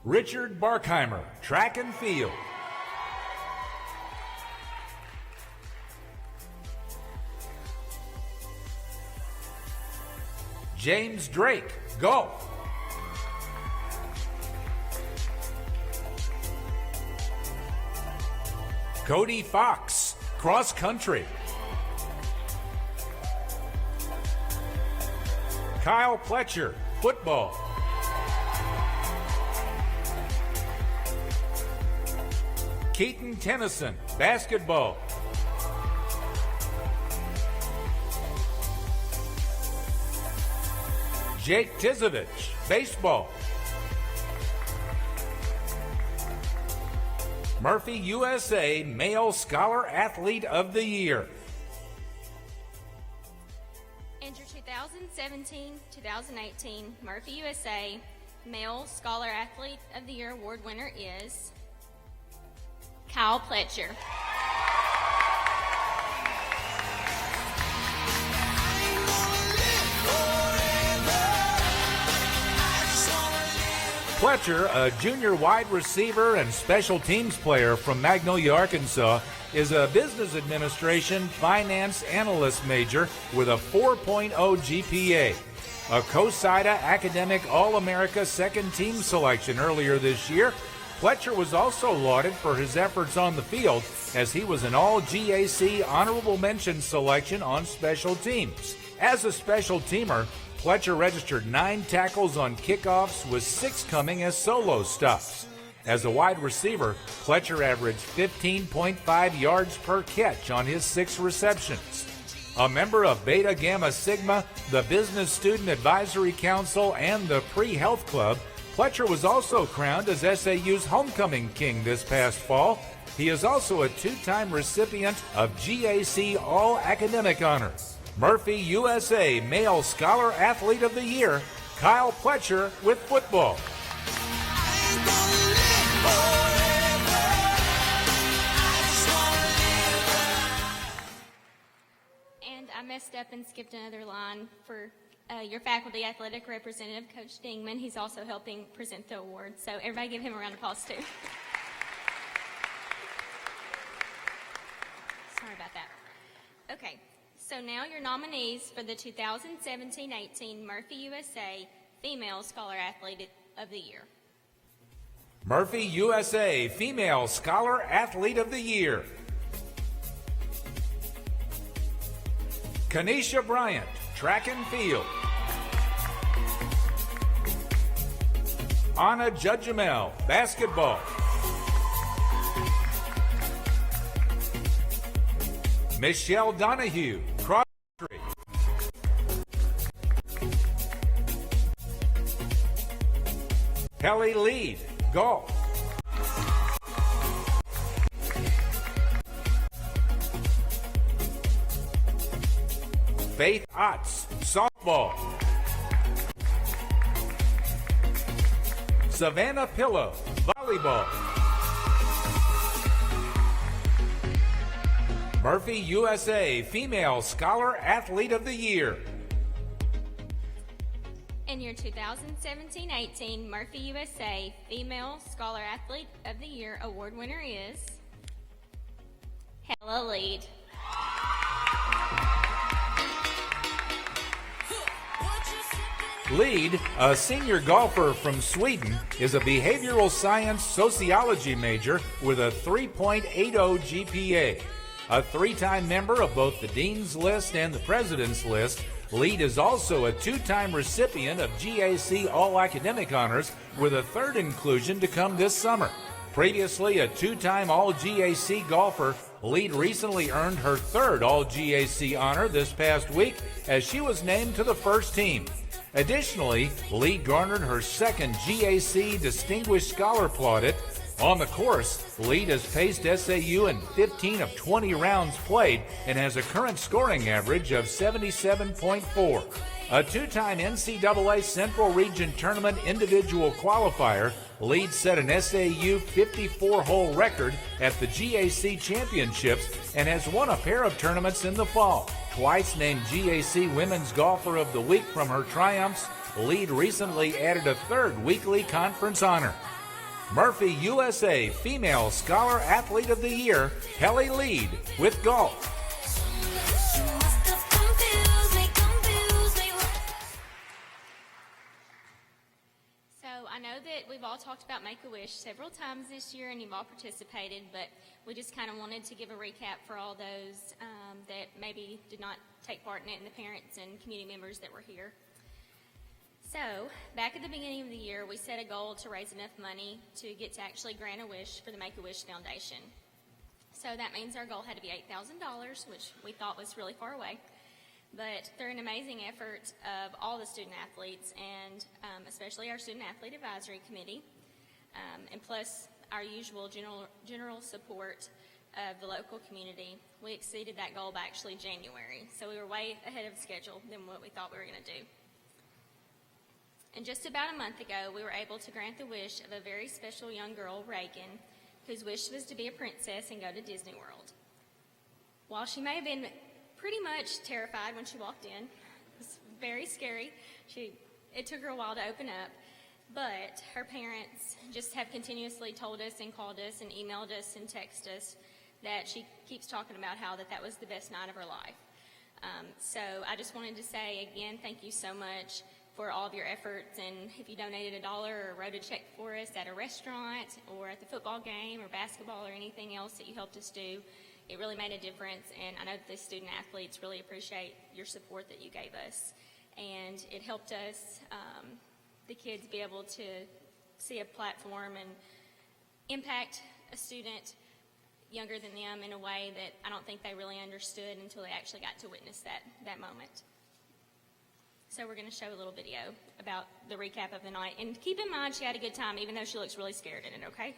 Richard Barkheimer, track and field. James Drake, golf. Cody Fox, cross country. Kyle Pletcher, football. Keaton Tennyson, basketball. Jake Tizovich, baseball. Murphy USA Male Scholar Athlete of the Year. And your 2017-2018 Murphy USA Male Scholar Athlete of the Year Award winner is Kyle Pletcher. Pletcher, a junior wide receiver and special teams player from Magnolia, Arkansas, is a business administration finance analyst major with a 4.0 GPA. a COSIDA Academic All-America second team selection earlier this year. Fletcher was also lauded for his efforts on the field as he was an All-GAC honorable mention selection on special teams. As a special teamer, Fletcher registered 9 tackles on kickoffs, with 6 coming as solo stops. As a wide receiver, Fletcher averaged 15.5 yards per catch on his 6 receptions. A member of Beta Gamma Sigma, the Business Student Advisory Council, and the Pre-Health Club, Fletcher was also crowned as SAU's Homecoming King this past fall. He is also a 2-time recipient of GAC All-Academic Honor. Murphy USA Male Scholar Athlete of the Year, Kyle Fletcher with football. And I messed up and skipped another line for your faculty athletic representative, Coach Dingman. He's also helping present the award. So everybody give him a round of applause too. Sorry about that. Okay, so now your nominees for the 2017-18 Murphy USA Female Scholar Athlete of the Year. Murphy USA Female Scholar Athlete of the Year. Kanisha Bryant, track and field. Anna Judgemel, basketball. Michelle Donahue, cross country. Kelly Lead, golf. Faith Otts, softball. Savannah Pillow, volleyball. Murphy USA Female Scholar Athlete of the Year. And your 2017-18 Murphy USA Female Scholar Athlete of the Year award winner is Hella Lead. Lead, a senior golfer from Sweden, is a behavioral science sociology major with a 3.80 GPA. A 3-time member of both the Dean's List and the President's List, Lead is also a 2-time recipient of GAC All-Academic Honors with a 3rd inclusion to come this summer. Previously a 2-time All-GAC golfer, Lead recently earned her 3rd All-GAC honor this past week as she was named to the first team. Additionally, Lead garnered her 2nd GAC Distinguished Scholar plaudit. On the course, Lead has paced SAU in 15 of 20 rounds played and has a current scoring average of 77.4. A 2-time NCAA Central Region Tournament individual qualifier, Lead set an SAU 54-hole record at the GAC Championships and has won a pair of tournaments in the fall. Twice named GAC Women's Golfer of the Week from her triumphs, Lead recently added a 3rd weekly conference honor. Murphy USA Female Scholar Athlete of the Year, Kelly Lead with golf. So I know that we've all talked about Make-A-Wish several times this year and you've all participated, but we just kind of wanted to give a recap for all those that maybe did not take part in it and the parents and community members that were here. So, back at the beginning of the year, we set a goal to raise enough money to get to actually grant a wish for the Make-A-Wish Foundation. So that means our goal had to be $8,000, which we thought was really far away. But through an amazing effort of all the student athletes and especially our Student Athlete Advisory Committee, and plus our usual general support of the local community, we exceeded that goal by actually January. So we were way ahead of schedule than what we thought we were going to do. And just about a month ago, we were able to grant the wish of a very special young girl, Reagan, whose wish was to be a princess and go to Disney World. While she may have been pretty much terrified when she walked in, it was very scary. It took her a while to open up, but her parents just have continuously told us and called us and emailed us and texted us that she keeps talking about how that was the best night of her life. So I just wanted to say again, thank you so much for all of your efforts, and if you donated $1 or wrote a check for us at a restaurant or at the football game or basketball or anything else that you helped us do, it really made a difference, and I know that the student athletes really appreciate your support that you gave us. And it helped us, the kids, be able to see a platform and impact a student younger than them in a way that I don't think they really understood until they actually got to witness that moment. So we're going to show a little video about the recap of the night. And keep in mind she had a good time, even though she looks really scared in it, okay?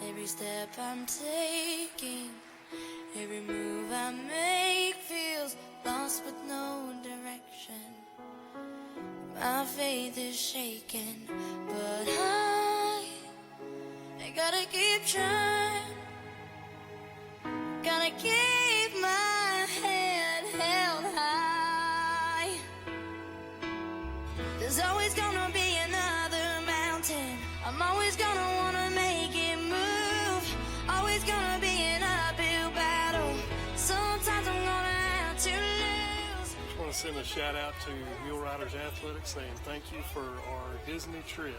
Every step I'm taking, every move I make feels lost with no direction. My faith is shaken, but I gotta keep trying. Gotta keep my head held high. There's always gonna be another mountain. I'm always gonna wanna make it move. Always gonna be an uphill battle. Sometimes I'm gonna have to lose. I want to send a shout out to Mule Riders Athletics saying thank you for our Disney trip.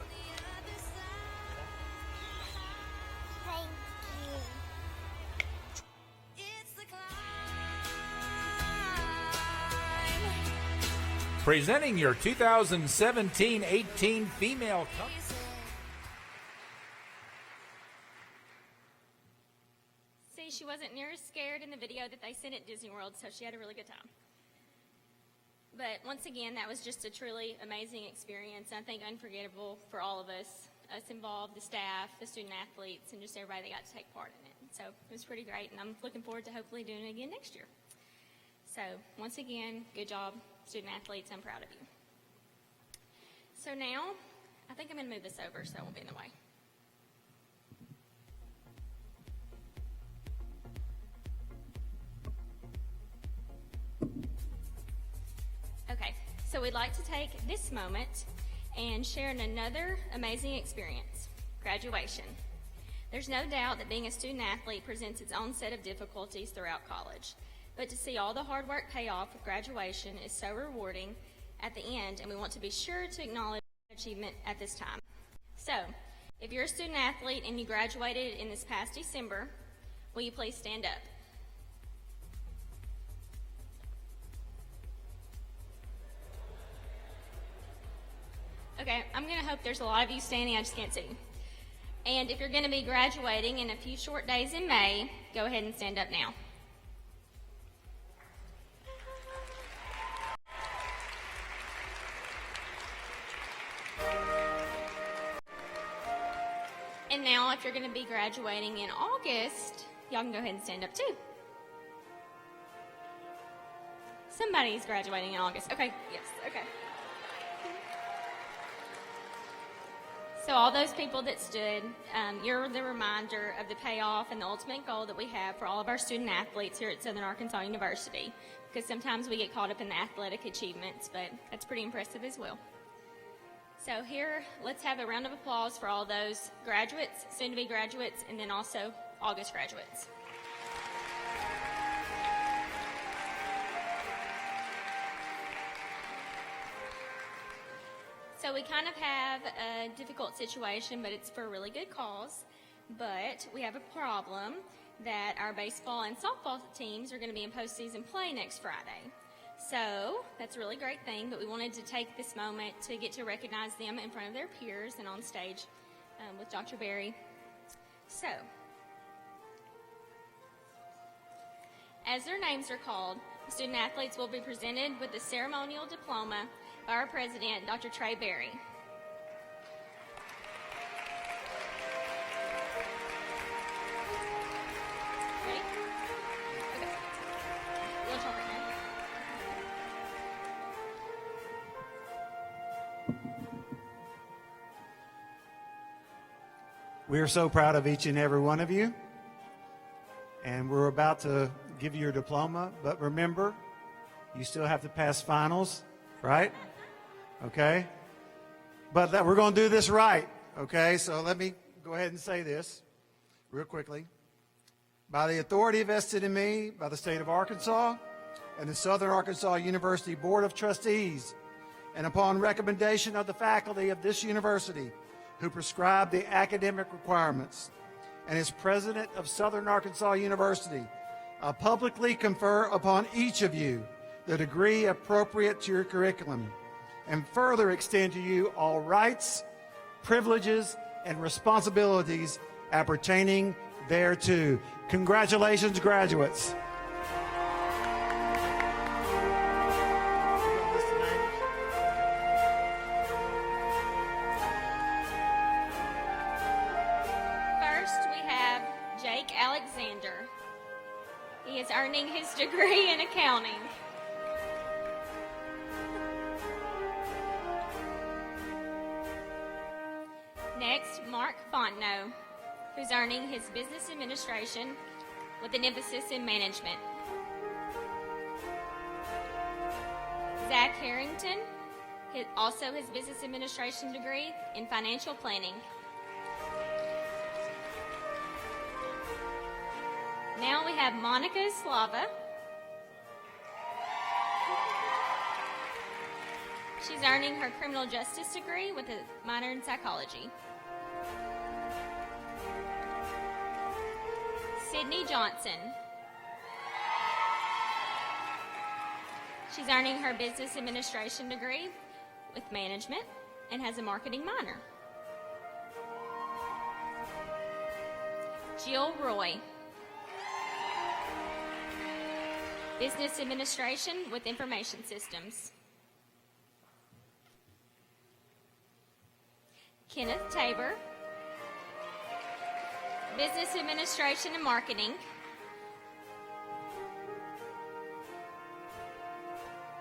Presenting your 2017-18 female cup. See, she wasn't near as scared in the video that they sent at Disney World, so she had a really good time. But once again, that was just a truly amazing experience. I think unforgettable for all of us involved, the staff, the student athletes, and just everybody that got to take part in it. So it was pretty great, and I'm looking forward to hopefully doing it again next year. So once again, good job, student athletes. I'm proud of you. So now, I think I'm going to move this over so it won't be in the way. Okay, so we'd like to take this moment and share another amazing experience, graduation. There's no doubt that being a student athlete presents its own set of difficulties throughout college. But to see all the hard work pay off with graduation is so rewarding at the end, and we want to be sure to acknowledge achievement at this time. So, if you're a student athlete and you graduated in this past December, will you please stand up? Okay, I'm going to hope there's a lot of you standing, I just can't see. And if you're going to be graduating in a few short days in May, go ahead and stand up now. And now, if you're going to be graduating in August, y'all can go ahead and stand up too. Somebody's graduating in August. Okay, yes, okay. So all those people that stood, you're the reminder of the payoff and the ultimate goal that we have for all of our student athletes here at Southern Arkansas University, because sometimes we get caught up in the athletic achievements, but that's pretty impressive as well. So here, let's have a round of applause for all those graduates, soon-to-be graduates, and then also August graduates. So we kind of have a difficult situation, but it's for a really good cause. But we have a problem that our baseball and softball teams are going to be in postseason play next Friday. So that's a really great thing, but we wanted to take this moment to get to recognize them in front of their peers and on stage with Dr. Berry. So, as their names are called, the student athletes will be presented with the ceremonial diploma by our president, Dr. Trey Berry. Ready? Okay. You'll talk right now. We are so proud of each and every one of you. And we're about to give you your diploma. But remember, you still have to pass finals, right? Okay? But we're going to do this right. Okay? So let me go ahead and say this real quickly. By the authority vested in me by the state of Arkansas and the Southern Arkansas University Board of Trustees, and upon recommendation of the faculty of this university who prescribe the academic requirements, and as president of Southern Arkansas University, I publicly confer upon each of you the degree appropriate to your curriculum, and further extend to you all rights, privileges, and responsibilities appertaining thereto. Congratulations, graduates. First, we have Jake Alexander. He is earning his degree in accounting. Next, Mark Fontenot, who's earning his business administration with an emphasis in management. Zach Harrington, also his business administration degree in financial planning. Now we have Monica Slava. She's earning her criminal justice degree with a minor in psychology. Sydney Johnson. She's earning her business administration degree with management and has a marketing minor. Jill Roy. Business administration with information systems. Kenneth Tabor. Business administration and marketing.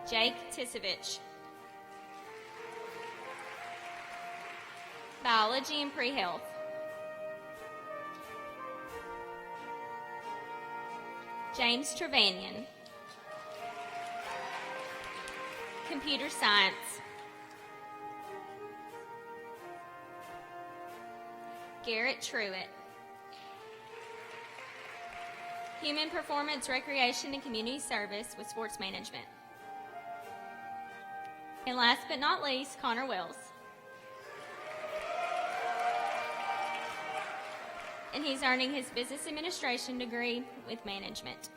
Jake Tisevich. Biology and pre-health. James Trevanian. Computer science. Garrett Truitt. Human Performance, Recreation, and Community Service with Sports Management. And last but not least, Connor Wells. And he's earning his Business Administration degree with management.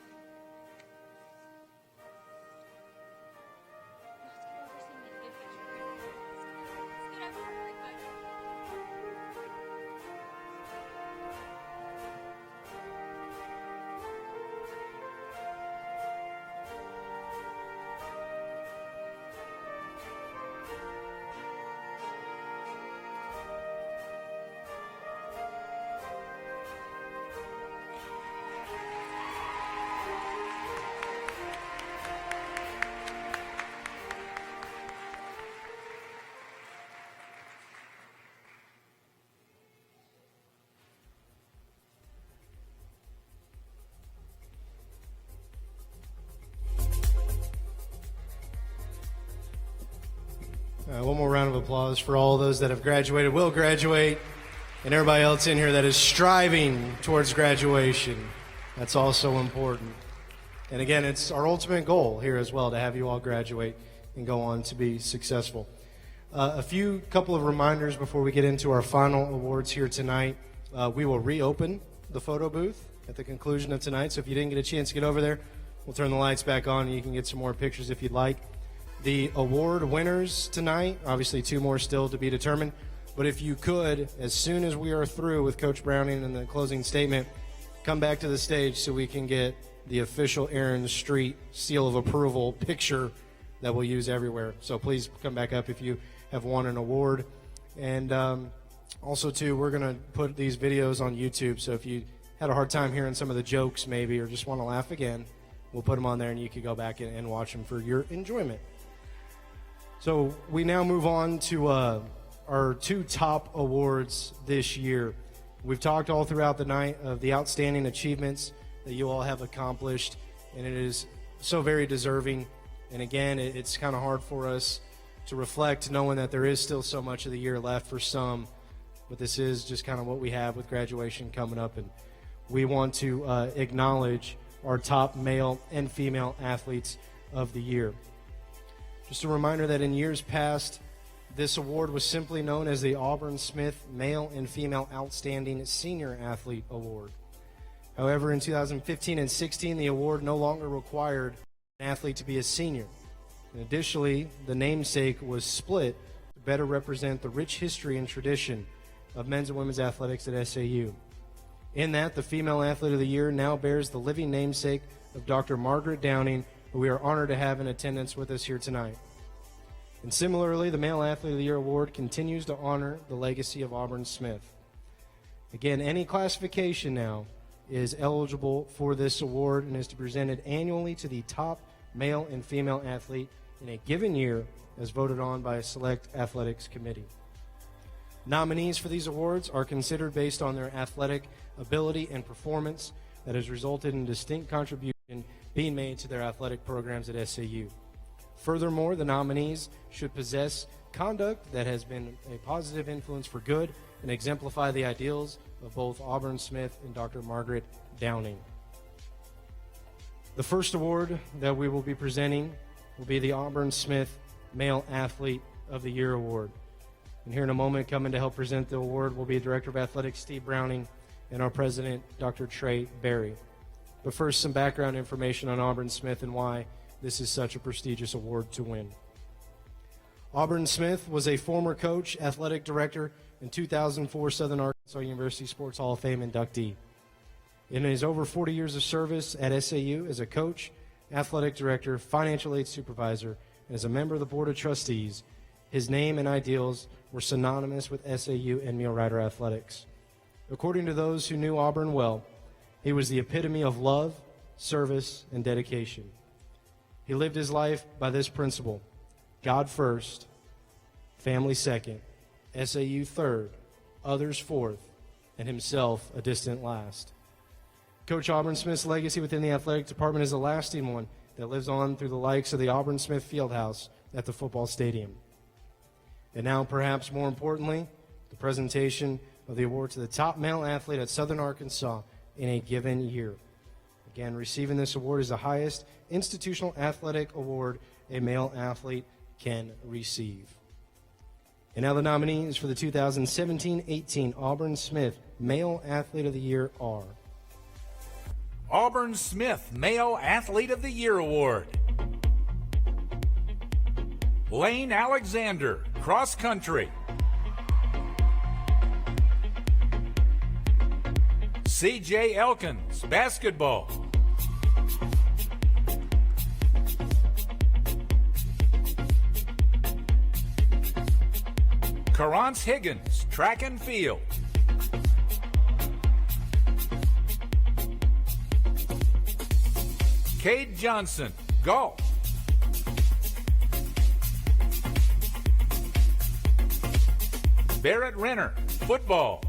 applause for all those that have graduated, will graduate, and everybody else in here that is striving towards graduation. That's also important. And again, it's our ultimate goal here as well to have you all graduate and go on to be successful. A couple of reminders before we get into our final awards here tonight. We will reopen the photo booth at the conclusion of tonight, so if you didn't get a chance to get over there, we'll turn the lights back on and you can get some more pictures if you'd like. The award winners tonight, obviously 2 more still to be determined, but if you could, as soon as we are through with Coach Browning and the closing statement, come back to the stage so we can get the official Aaron Street seal of approval picture that we'll use everywhere. So please come back up if you have won an award. And also, too, we're going to put these videos on YouTube, so if you had a hard time hearing some of the jokes maybe or just want to laugh again, we'll put them on there and you can go back and watch them for your enjoyment. So we now move on to our 2 top awards this year. We've talked all throughout the night of the outstanding achievements that you all have accomplished, and it is so very deserving. And again, it's kind of hard for us to reflect knowing that there is still so much of the year left for some, but this is just kind of what we have with graduation coming up, and we want to acknowledge our top male and female athletes of the year. Just a reminder that in years past, this award was simply known as the Auburn Smith Male and Female Outstanding Senior Athlete Award. However, in 2015 and 16, the award no longer required an athlete to be a senior. And additionally, the namesake was split to better represent the rich history and tradition of men's and women's athletics at SAU. In that, the Female Athlete of the Year now bears the living namesake of Dr. Margaret Downing, who we are honored to have in attendance with us here tonight. And similarly, the Male Athlete of the Year award continues to honor the legacy of Auburn Smith. Again, any classification now is eligible for this award and is presented annually to the top male and female athlete in a given year as voted on by a select athletics committee. Nominees for these awards are considered based on their athletic ability and performance that has resulted in distinct contribution being made to their athletic programs at SAU. Furthermore, the nominees should possess conduct that has been a positive influence for good and exemplify the ideals of both Auburn Smith and Dr. Margaret Downing. The first award that we will be presenting will be the Auburn Smith Male Athlete of the Year Award. And here in a moment, coming to help present the award will be Director of Athletics Steve Browning and our President, Dr. Trey Berry. But first, some background information on Auburn Smith and why this is such a prestigious award to win. Auburn Smith was a former coach, athletic director, and 2004 Southern Arkansas University Sports Hall of Fame inductee. In his over 40 years of service at SAU as a coach, athletic director, financial aid supervisor, and as a member of the Board of Trustees, his name and ideals were synonymous with SAU and Mule Rider athletics. According to those who knew Auburn well, he was the epitome of love, service, and dedication. He lived his life by this principle: God first, family second, SAU third, others fourth, and himself a distant last. Coach Auburn Smith's legacy within the athletic department is a lasting one that lives on through the likes of the Auburn Smith Fieldhouse at the football stadium. And now, perhaps more importantly, the presentation of the award to the top male athlete at Southern Arkansas in a given year. Again, receiving this award is the highest institutional athletic award a male athlete can receive. And now the nominees for the 2017-18 Auburn Smith Male Athlete of the Year are: Auburn Smith Male Athlete of the Year Award, Lane Alexander, cross country. C.J. Elkins, basketball. Carrance Higgins, track and field. Cade Johnson, golf. Barrett Renner, football.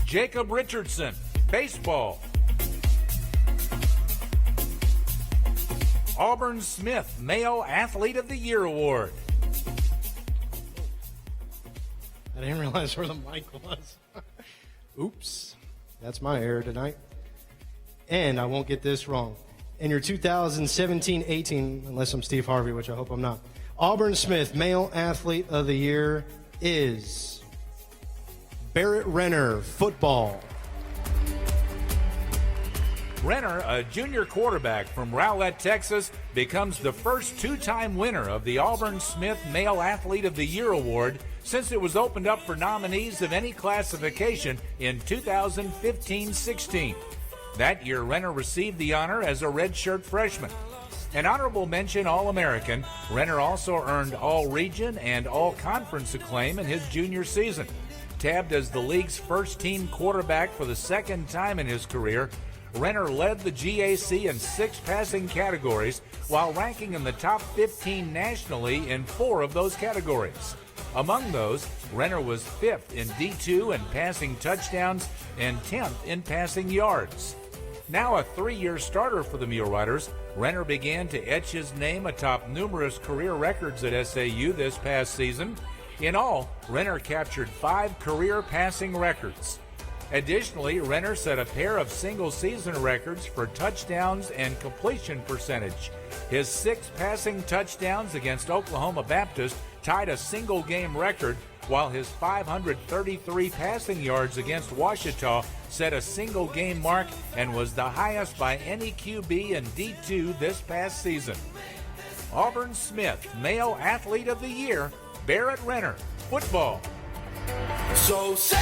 Jacob Richardson, baseball. Auburn Smith Male Athlete of the Year Award. I didn't realize where the mic was. Oops. That's my error tonight. And I won't get this wrong. In your 2017-18, unless I'm Steve Harvey, which I hope I'm not, Auburn Smith Male Athlete of the Year is Barrett Renner, football. Renner, a junior quarterback from Rowlett, Texas, becomes the first two-time winner of the Auburn Smith Male Athlete of the Year Award since it was opened up for nominees of any classification in 2015-16. That year, Renner received the honor as a redshirt freshman. An honorable mention All-American, Renner also earned All-Region and All-Conference acclaim in his junior season. Tabbed as the league's first-team quarterback for the second time in his career, Renner led the GAC in 6 passing categories while ranking in the top 15 nationally in 4 of those categories. Among those, Renner was 5th in D2 in passing touchdowns and 10th in passing yards. Now a 3-year starter for the Mule Riders, Renner began to etch his name atop numerous career records at SAU this past season. In all, Renner captured 5 career passing records. Additionally, Renner set a pair of single-season records for touchdowns and completion percentage. His 6 passing touchdowns against Oklahoma Baptist tied a single-game record, while his 533 passing yards against Ouachita set a single-game mark and was the highest by any QB in D2 this past season. Auburn Smith Male Athlete of the Year, Barrett Renner, football. So say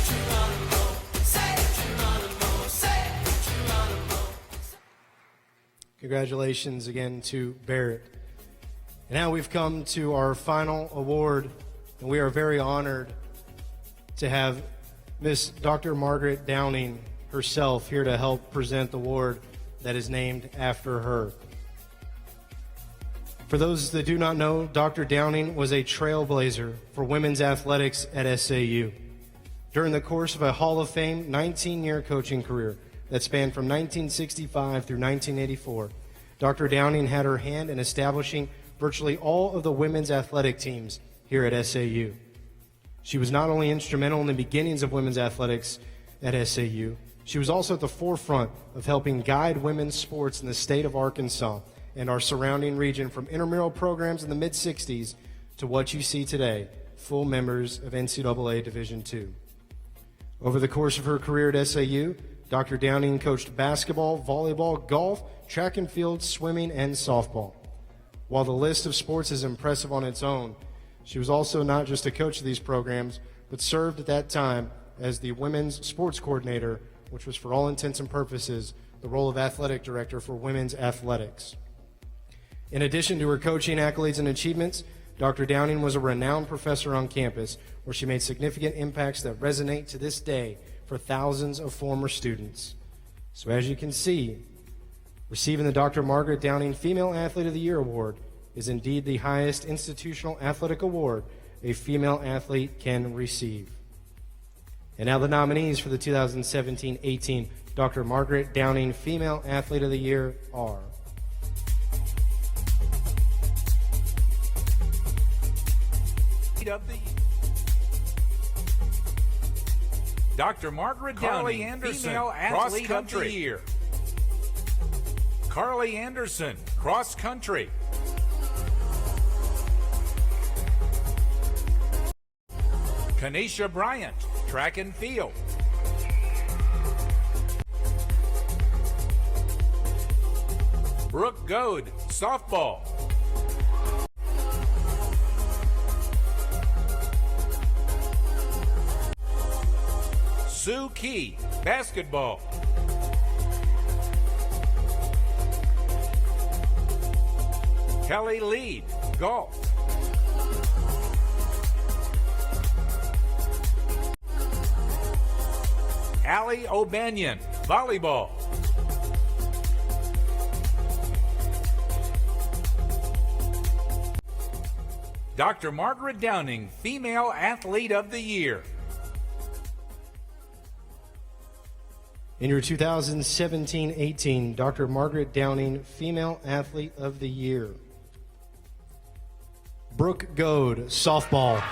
Geronimo, say Geronimo, say Geronimo. Congratulations again to Barrett. And now we've come to our final award, and we are very honored to have Miss Dr. Margaret Downing herself here to help present the award that is named after her. For those that do not know, Dr. Downing was a trailblazer for women's athletics at SAU. During the course of a Hall of Fame 19-year coaching career that spanned from 1965 through 1984, Dr. Downing had her hand in establishing virtually all of the women's athletic teams here at SAU. She was not only instrumental in the beginnings of women's athletics at SAU, she was also at the forefront of helping guide women's sports in the state of Arkansas and our surrounding region from intramural programs in the mid-'60s to what you see today, full members of NCAA Division II. Over the course of her career at SAU, Dr. Downing coached basketball, volleyball, golf, track and field, swimming, and softball. While the list of sports is impressive on its own, she was also not just a coach of these programs, but served at that time as the women's sports coordinator, which was for all intents and purposes the role of athletic director for women's athletics. In addition to her coaching accolades and achievements, Dr. Downing was a renowned professor on campus where she made significant impacts that resonate to this day for thousands of former students. So as you can see, receiving the Dr. Margaret Downing Female Athlete of the Year Award is indeed the highest institutional athletic award a female athlete can receive. And now the nominees for the 2017-18 Dr. Margaret Downing Female Athlete of the Year are Dr. Margaret Downing, Anderson, Female Athlete of the Year. Carly Anderson, cross country. Kanisha Bryant, track and field. Brooke Goad, softball. Sue Key, basketball. Kelly Lead, golf. Allie O'Banion, volleyball. Dr. Margaret Downing, Female Athlete of the Year. And your 2017-18 Dr. Margaret Downing Female Athlete of the Year, Brooke Goad, softball.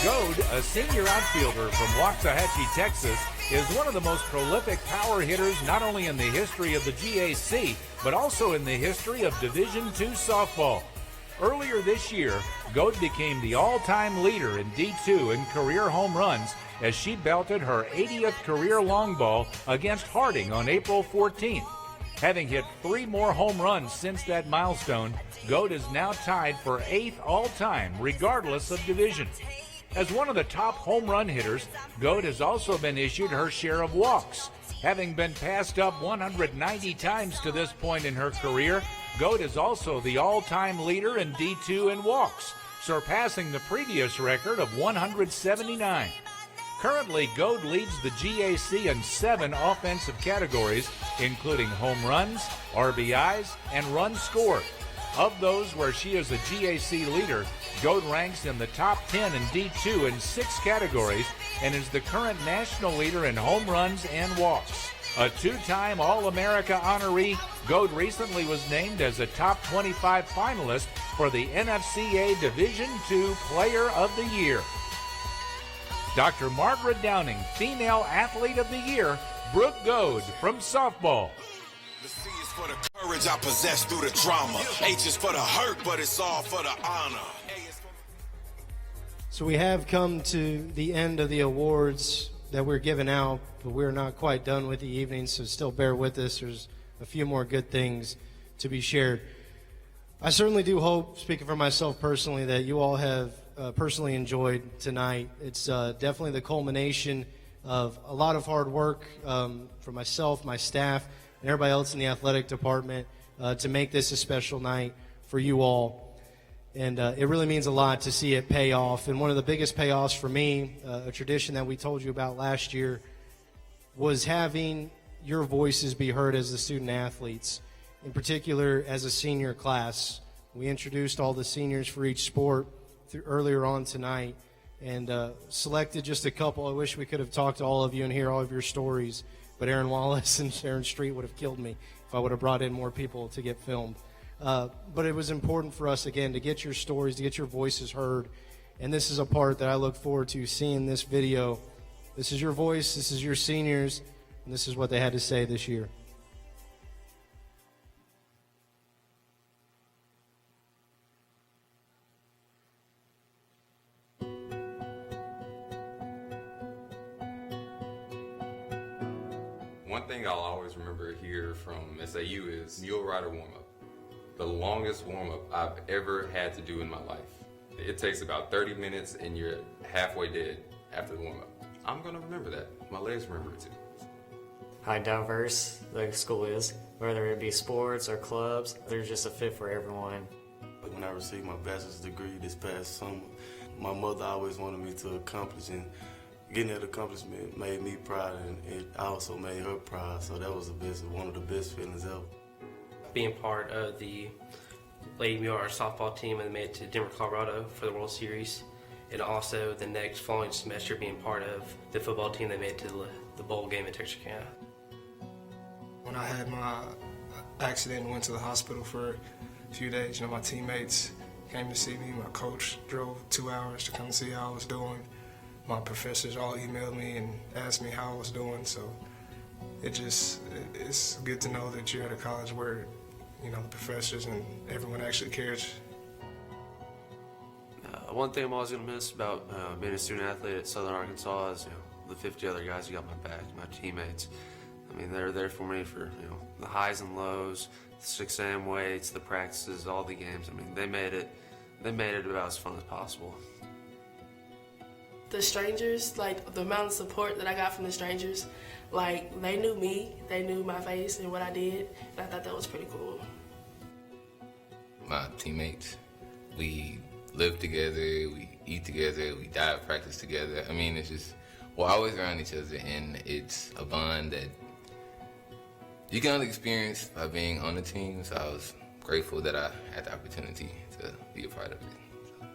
Goad, a senior outfielder from Waxahachie, Texas, is one of the most prolific power hitters not only in the history of the GAC, but also in the history of Division II softball. Earlier this year, Goad became the all-time leader in D2 in career home runs as she belted her 80th career long ball against Harding on April 14th. Having hit 3 more home runs since that milestone, Goad is now tied for 8th all-time, regardless of division. As one of the top home run hitters, Goad has also been issued her share of walks. Having been passed up 190 times to this point in her career, Goad is also the all-time leader in D2 in walks, surpassing the previous record of 179. Currently, Goad leads the GAC in 7 offensive categories, including home runs, RBIs, and runs scored. Of those where she is a GAC leader, Goad ranks in the top 10 in D2 in 6 categories and is the current national leader in home runs and walks. A 2-time All-America honoree, Goad recently was named as a top 25 finalist for the NFCA Division II Player of the Year. Dr. Margaret Downing, Female Athlete of the Year, Brooke Goad from softball. The C is for the courage I possess through the drama. H is for the hurt, but it's all for the honor. So we have come to the end of the awards that we're giving out, but we're not quite done with the evening, so still bear with us. There's a few more good things to be shared. I certainly do hope, speaking for myself personally, that you all have personally enjoyed tonight. It's definitely the culmination of a lot of hard work for myself, my staff, and everybody else in the athletic department to make this a special night for you all. And it really means a lot to see it pay off. And one of the biggest payoffs for me, a tradition that we told you about last year, was having your voices be heard as the student athletes, in particular as a senior class. We introduced all the seniors for each sport earlier on tonight and selected just a couple. I wish we could have talked to all of you and hear all of your stories, but Aaron Wallace and Sharon Street would have killed me if I would have brought in more people to get filmed. But it was important for us, again, to get your stories, to get your voices heard. And this is a part that I look forward to seeing this video. This is your voice, this is your seniors, and this is what they had to say this year. One thing I'll always remember here from SAU is mule rider warm-up. The longest warm-up I've ever had to do in my life. It takes about 30 minutes and you're halfway dead after the warm-up. I'm gonna remember that. My legs remember it too. How diverse the school is, whether it be sports or clubs, there's just a fit for everyone. When I received my bachelor's degree this past summer, my mother always wanted me to accomplish, and getting that accomplishment made me proud, and it also made her proud, so that was one of the best feelings ever. Being part of the Lady Mule Rider softball team and made it to Denver, Colorado for the World Series, and also the next following semester being part of the football team that made it to the bowl game in Texarkana. When I had my accident and went to the hospital for a few days, my teammates came to see me. My coach drove 2 hours to come see how I was doing. My professors all emailed me and asked me how I was doing, so it's good to know that you're at a college where, the professors and everyone actually cares. One thing I'm always going to miss about being a student athlete at Southern Arkansas is, the 50 other guys who got my back, my teammates. I mean, they're there for me for, the highs and lows, the 6 a.m. weights, the practices, all the games. I mean, they made it about as fun as possible. The strangers, the amount of support that I got from the strangers, they knew me, they knew my face and what I did, and I thought that was pretty cool. My teammates, we live together, we eat together, we dive practice together. I mean, it's just, we're always around each other, and it's a bond that you can only experience by being on the team, so I was grateful that I had the opportunity to be a part of it.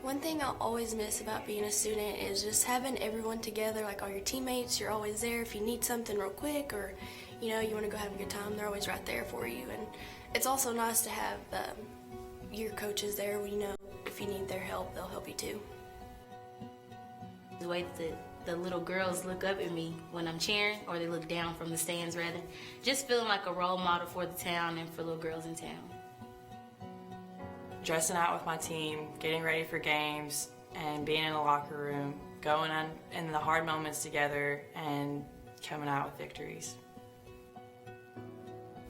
One thing I'll always miss about being a student is just having everyone together, like all your teammates. You're always there if you need something real quick, or you want to go have a good time. They're always right there for you. And it's also nice to have your coaches there. If you need their help, they'll help you too. The way the little girls look up at me when I'm cheering, or they look down from the stands rather, just feeling like a role model for the town and for little girls in town. Dressing out with my team, getting ready for games, and being in the locker room, going on in the hard moments together, and coming out with victories.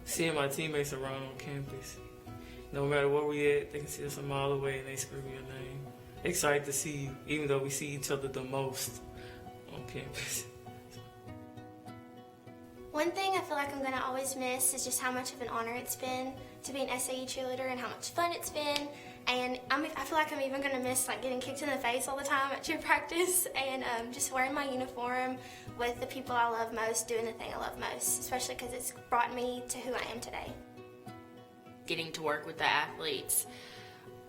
Seeing my teammates around on campus. No matter where we at, they can see us a mile away and they scream your name. Excited to see you, even though we see each other the most on campus. One thing I feel like I'm going to always miss is just how much of an honor it's been to be an SAU cheerleader and how much fun it's been. And I feel like I'm even going to miss getting kicked in the face all the time at cheer practice and just wearing my uniform with the people I love most, doing the thing I love most, especially because it's brought me to who I am today. Getting to work with the athletes.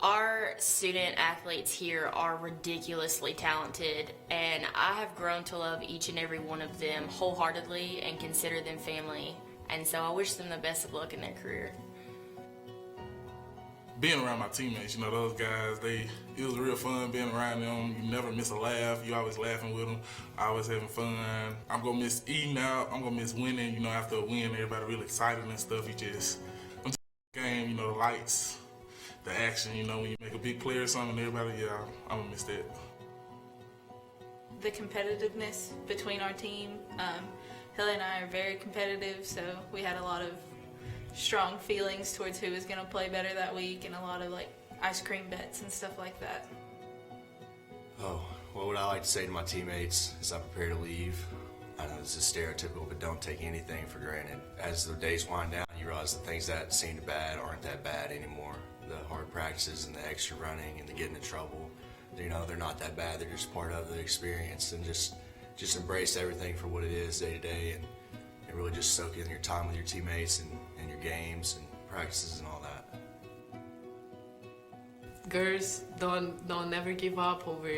Our student athletes here are ridiculously talented, and I have grown to love each and every one of them wholeheartedly and consider them family. And so I wish them the best of luck in their career. Being around my teammates, those guys, it was real fun being around them. You never miss a laugh. You always laughing with them, always having fun. I'm going to miss eating out. I'm going to miss winning. After a win, everybody really excited and stuff. I'm game, the lights, the action, when you make a big play or something, everybody, I'm going to miss that. The competitiveness between our team. Hilly and I are very competitive, so we had a lot of strong feelings towards who was going to play better that week, and a lot of ice cream bets and stuff like that. Oh, well, what I like to say to my teammates as I prepare to leave, I know this is stereotypical, but don't take anything for granted. As the days wind down, you realize the things that seemed bad aren't that bad anymore. The hard practices and the extra running and the getting in trouble, they're not that bad. They're just part of the experience, and just embrace everything for what it is day to day, and really just soak in your time with your teammates and your games and practices and all that. Girls, don't never give up over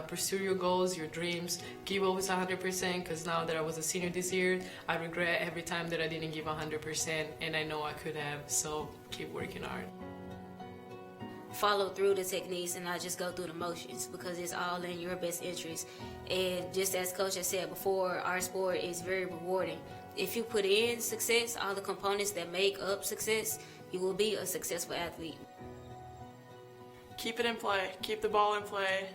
pursue your goals, your dreams. Give always 100%, because now that I was a senior this year, I regret every time that I didn't give 100%, and I know I could have, so keep working hard. Follow through the techniques and not just go through the motions, because it's all in your best interest. And just as Coach has said before, our sport is very rewarding. If you put in success, all the components that make up success, you will be a successful athlete. Keep it in play. Keep the ball in play.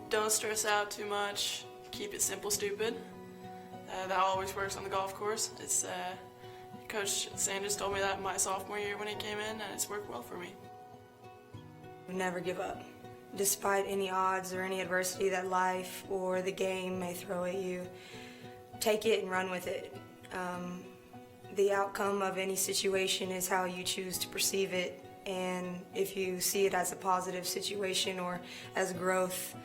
Don't stress out too much. Keep it simple, stupid. That always works on the golf course. It's Coach Sanders told me that my sophomore year when he came in, and it's worked well for me. Never give up. Despite any odds or any adversity that life or the game may throw at you, take it and run with it. The outcome of any situation is how you choose to perceive it, and if you see it as a positive situation or as growth,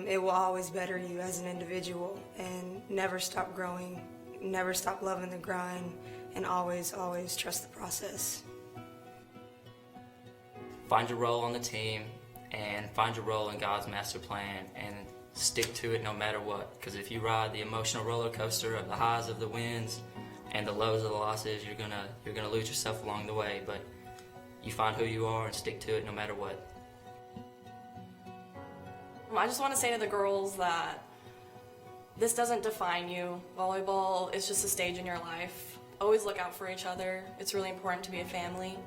it will always better you as an individual. And never stop growing, never stop loving the grind, and always trust the process. Find your role on the team and find your role in God's master plan, and stick to it no matter what. Because if you ride the emotional roller coaster of the highs of the wins and the lows of the losses, you're gonna lose yourself along the way. But you find who you are and stick to it no matter what. I just want to say to the girls that this doesn't define you. Volleyball is just a stage in your life. Always look out for each other. It's really important to be a family.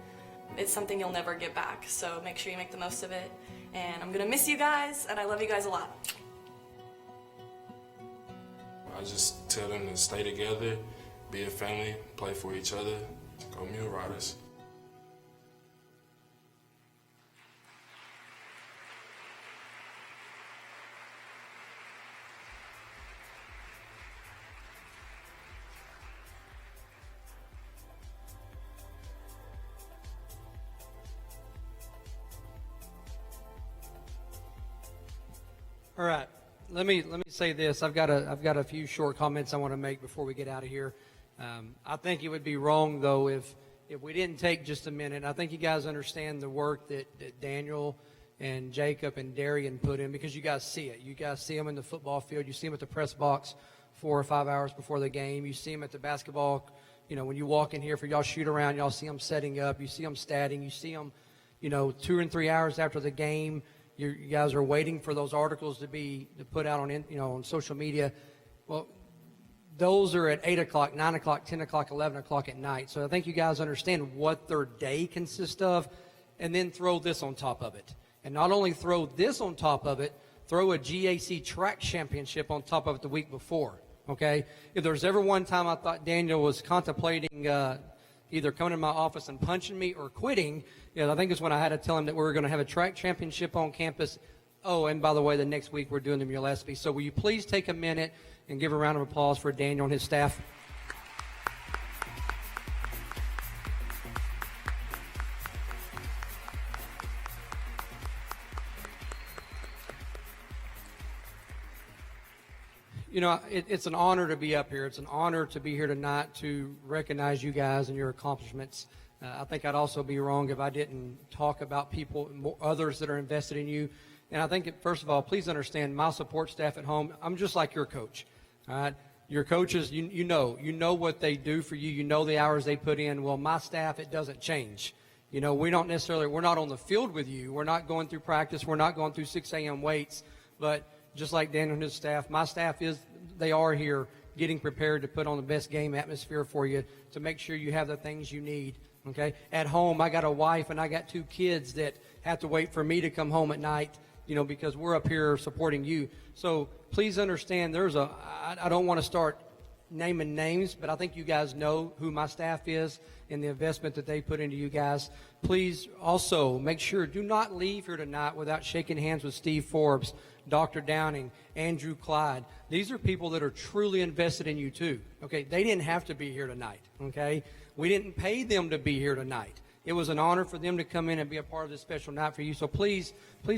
It's something you'll never get back, so make sure you make the most of it. And I'm gonna miss you guys, and I love you guys a lot. I just tell them to stay together, be a family, play for each other, go Mule Riders. All right, let me say this. I've got a few short comments I want to make before we get out of here. I think it would be wrong, though, if we didn't take just a minute. I think you guys understand the work that Daniel and Jacob and Darian put in, because you guys see it. You guys see them in the football field. You see them at the press box 4 or 5 hours before the game. You see them at the basketball. You know, when you walk in here for y'all shoot around, y'all see them setting up. You see them statting. You see them, 2 and 3 hours after the game. You guys are waiting for those articles to put out on, on social media. Well, those are at 8 o'clock, 9 o'clock, 10 o'clock, 11 o'clock at night. So I think you guys understand what their day consists of, and then throw this on top of it. And not only throw this on top of it, throw a GAC track championship on top of it the week before, okay? If there's ever one time I thought Daniel was contemplating either coming to my office and punching me or quitting, I think it's when I had to tell him that we were going to have a track championship on campus. Oh, and by the way, the next week we're doing the Mulespy. So will you please take a minute and give a round of applause for Daniel and his staff? It's an honor to be up here. It's an honor to be here tonight to recognize you guys and your accomplishments. I think I'd also be wrong if I didn't talk about others that are invested in you. And I think, first of all, please understand my support staff at home. I'm just like your coach. All right? Your coaches, you know what they do for you. You know the hours they put in. Well, my staff, it doesn't change. We're not on the field with you. We're not going through practice. We're not going through 6 a.m. weights. But just like Daniel and his staff, my staff they are here getting prepared to put on the best game atmosphere for you to make sure you have the things you need. Okay? At home, I got a wife and I got 2 kids that have to wait for me to come home at night, because we're up here supporting you. So please understand I don't want to start naming names, but I think you guys know who my staff is and the investment that they put into you guys. Please also make sure, do not leave here tonight without shaking hands with Steve Forbes, Dr. Downing, Andrew Clyde. These are people that are truly invested in you too. Okay, they didn't have to be here tonight. Okay, we didn't pay them to be here tonight. It was an honor for them to come in and be a part of this special night for you. So please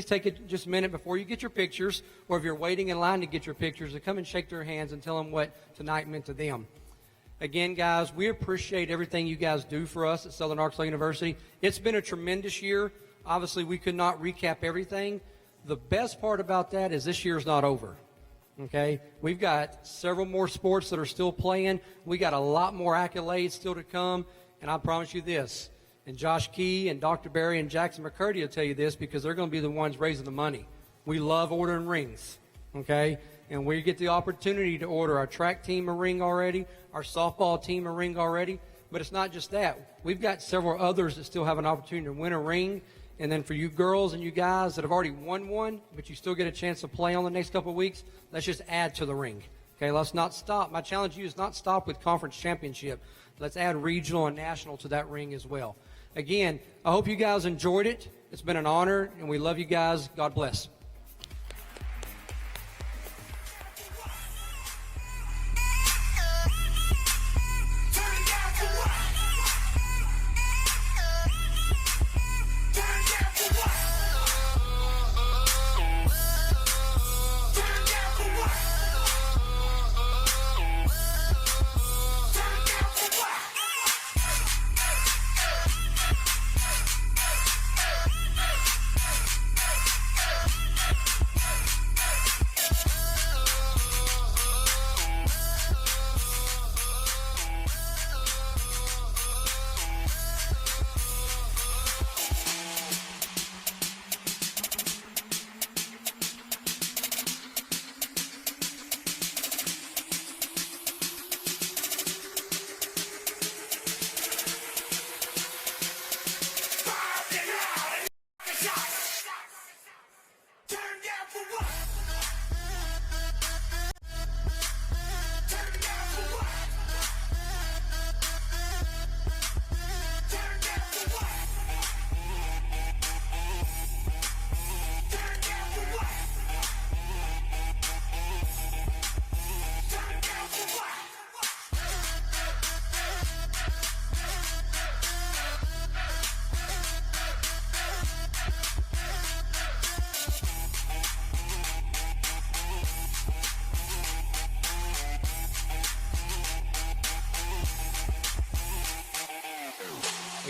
take it just a minute before you get your pictures, or if you're waiting in line to get your pictures, to come and shake their hands and tell them what tonight meant to them. Again, guys, we appreciate everything you guys do for us at Southern Arkansas University. It's been a tremendous year. Obviously, we could not recap everything. The best part about that is this year's not over. Okay? We've got several more sports that are still playing. We got a lot more accolades still to come. And I promise you this, and Josh Key and Dr. Barry and Jackson McCurdy will tell you this, because they're going to be the ones raising the money. We love ordering rings. Okay? And we get the opportunity to order our track team a ring already, our softball team a ring already. But it's not just that. We've got several others that still have an opportunity to win a ring. And then for you girls and you guys that have already won one, but you still get a chance to play on the next couple of weeks, let's just add to the ring. Okay, let's not stop. My challenge to you is not stop with conference championship. Let's add regional and national to that ring as well. Again, I hope you guys enjoyed it. It's been an honor, and we love you guys. God bless.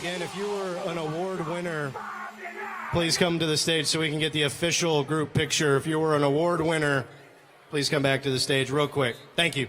Again, if you were an award winner, please come to the stage so we can get the official group picture. If you were an award winner, please come back to the stage real quick. Thank you.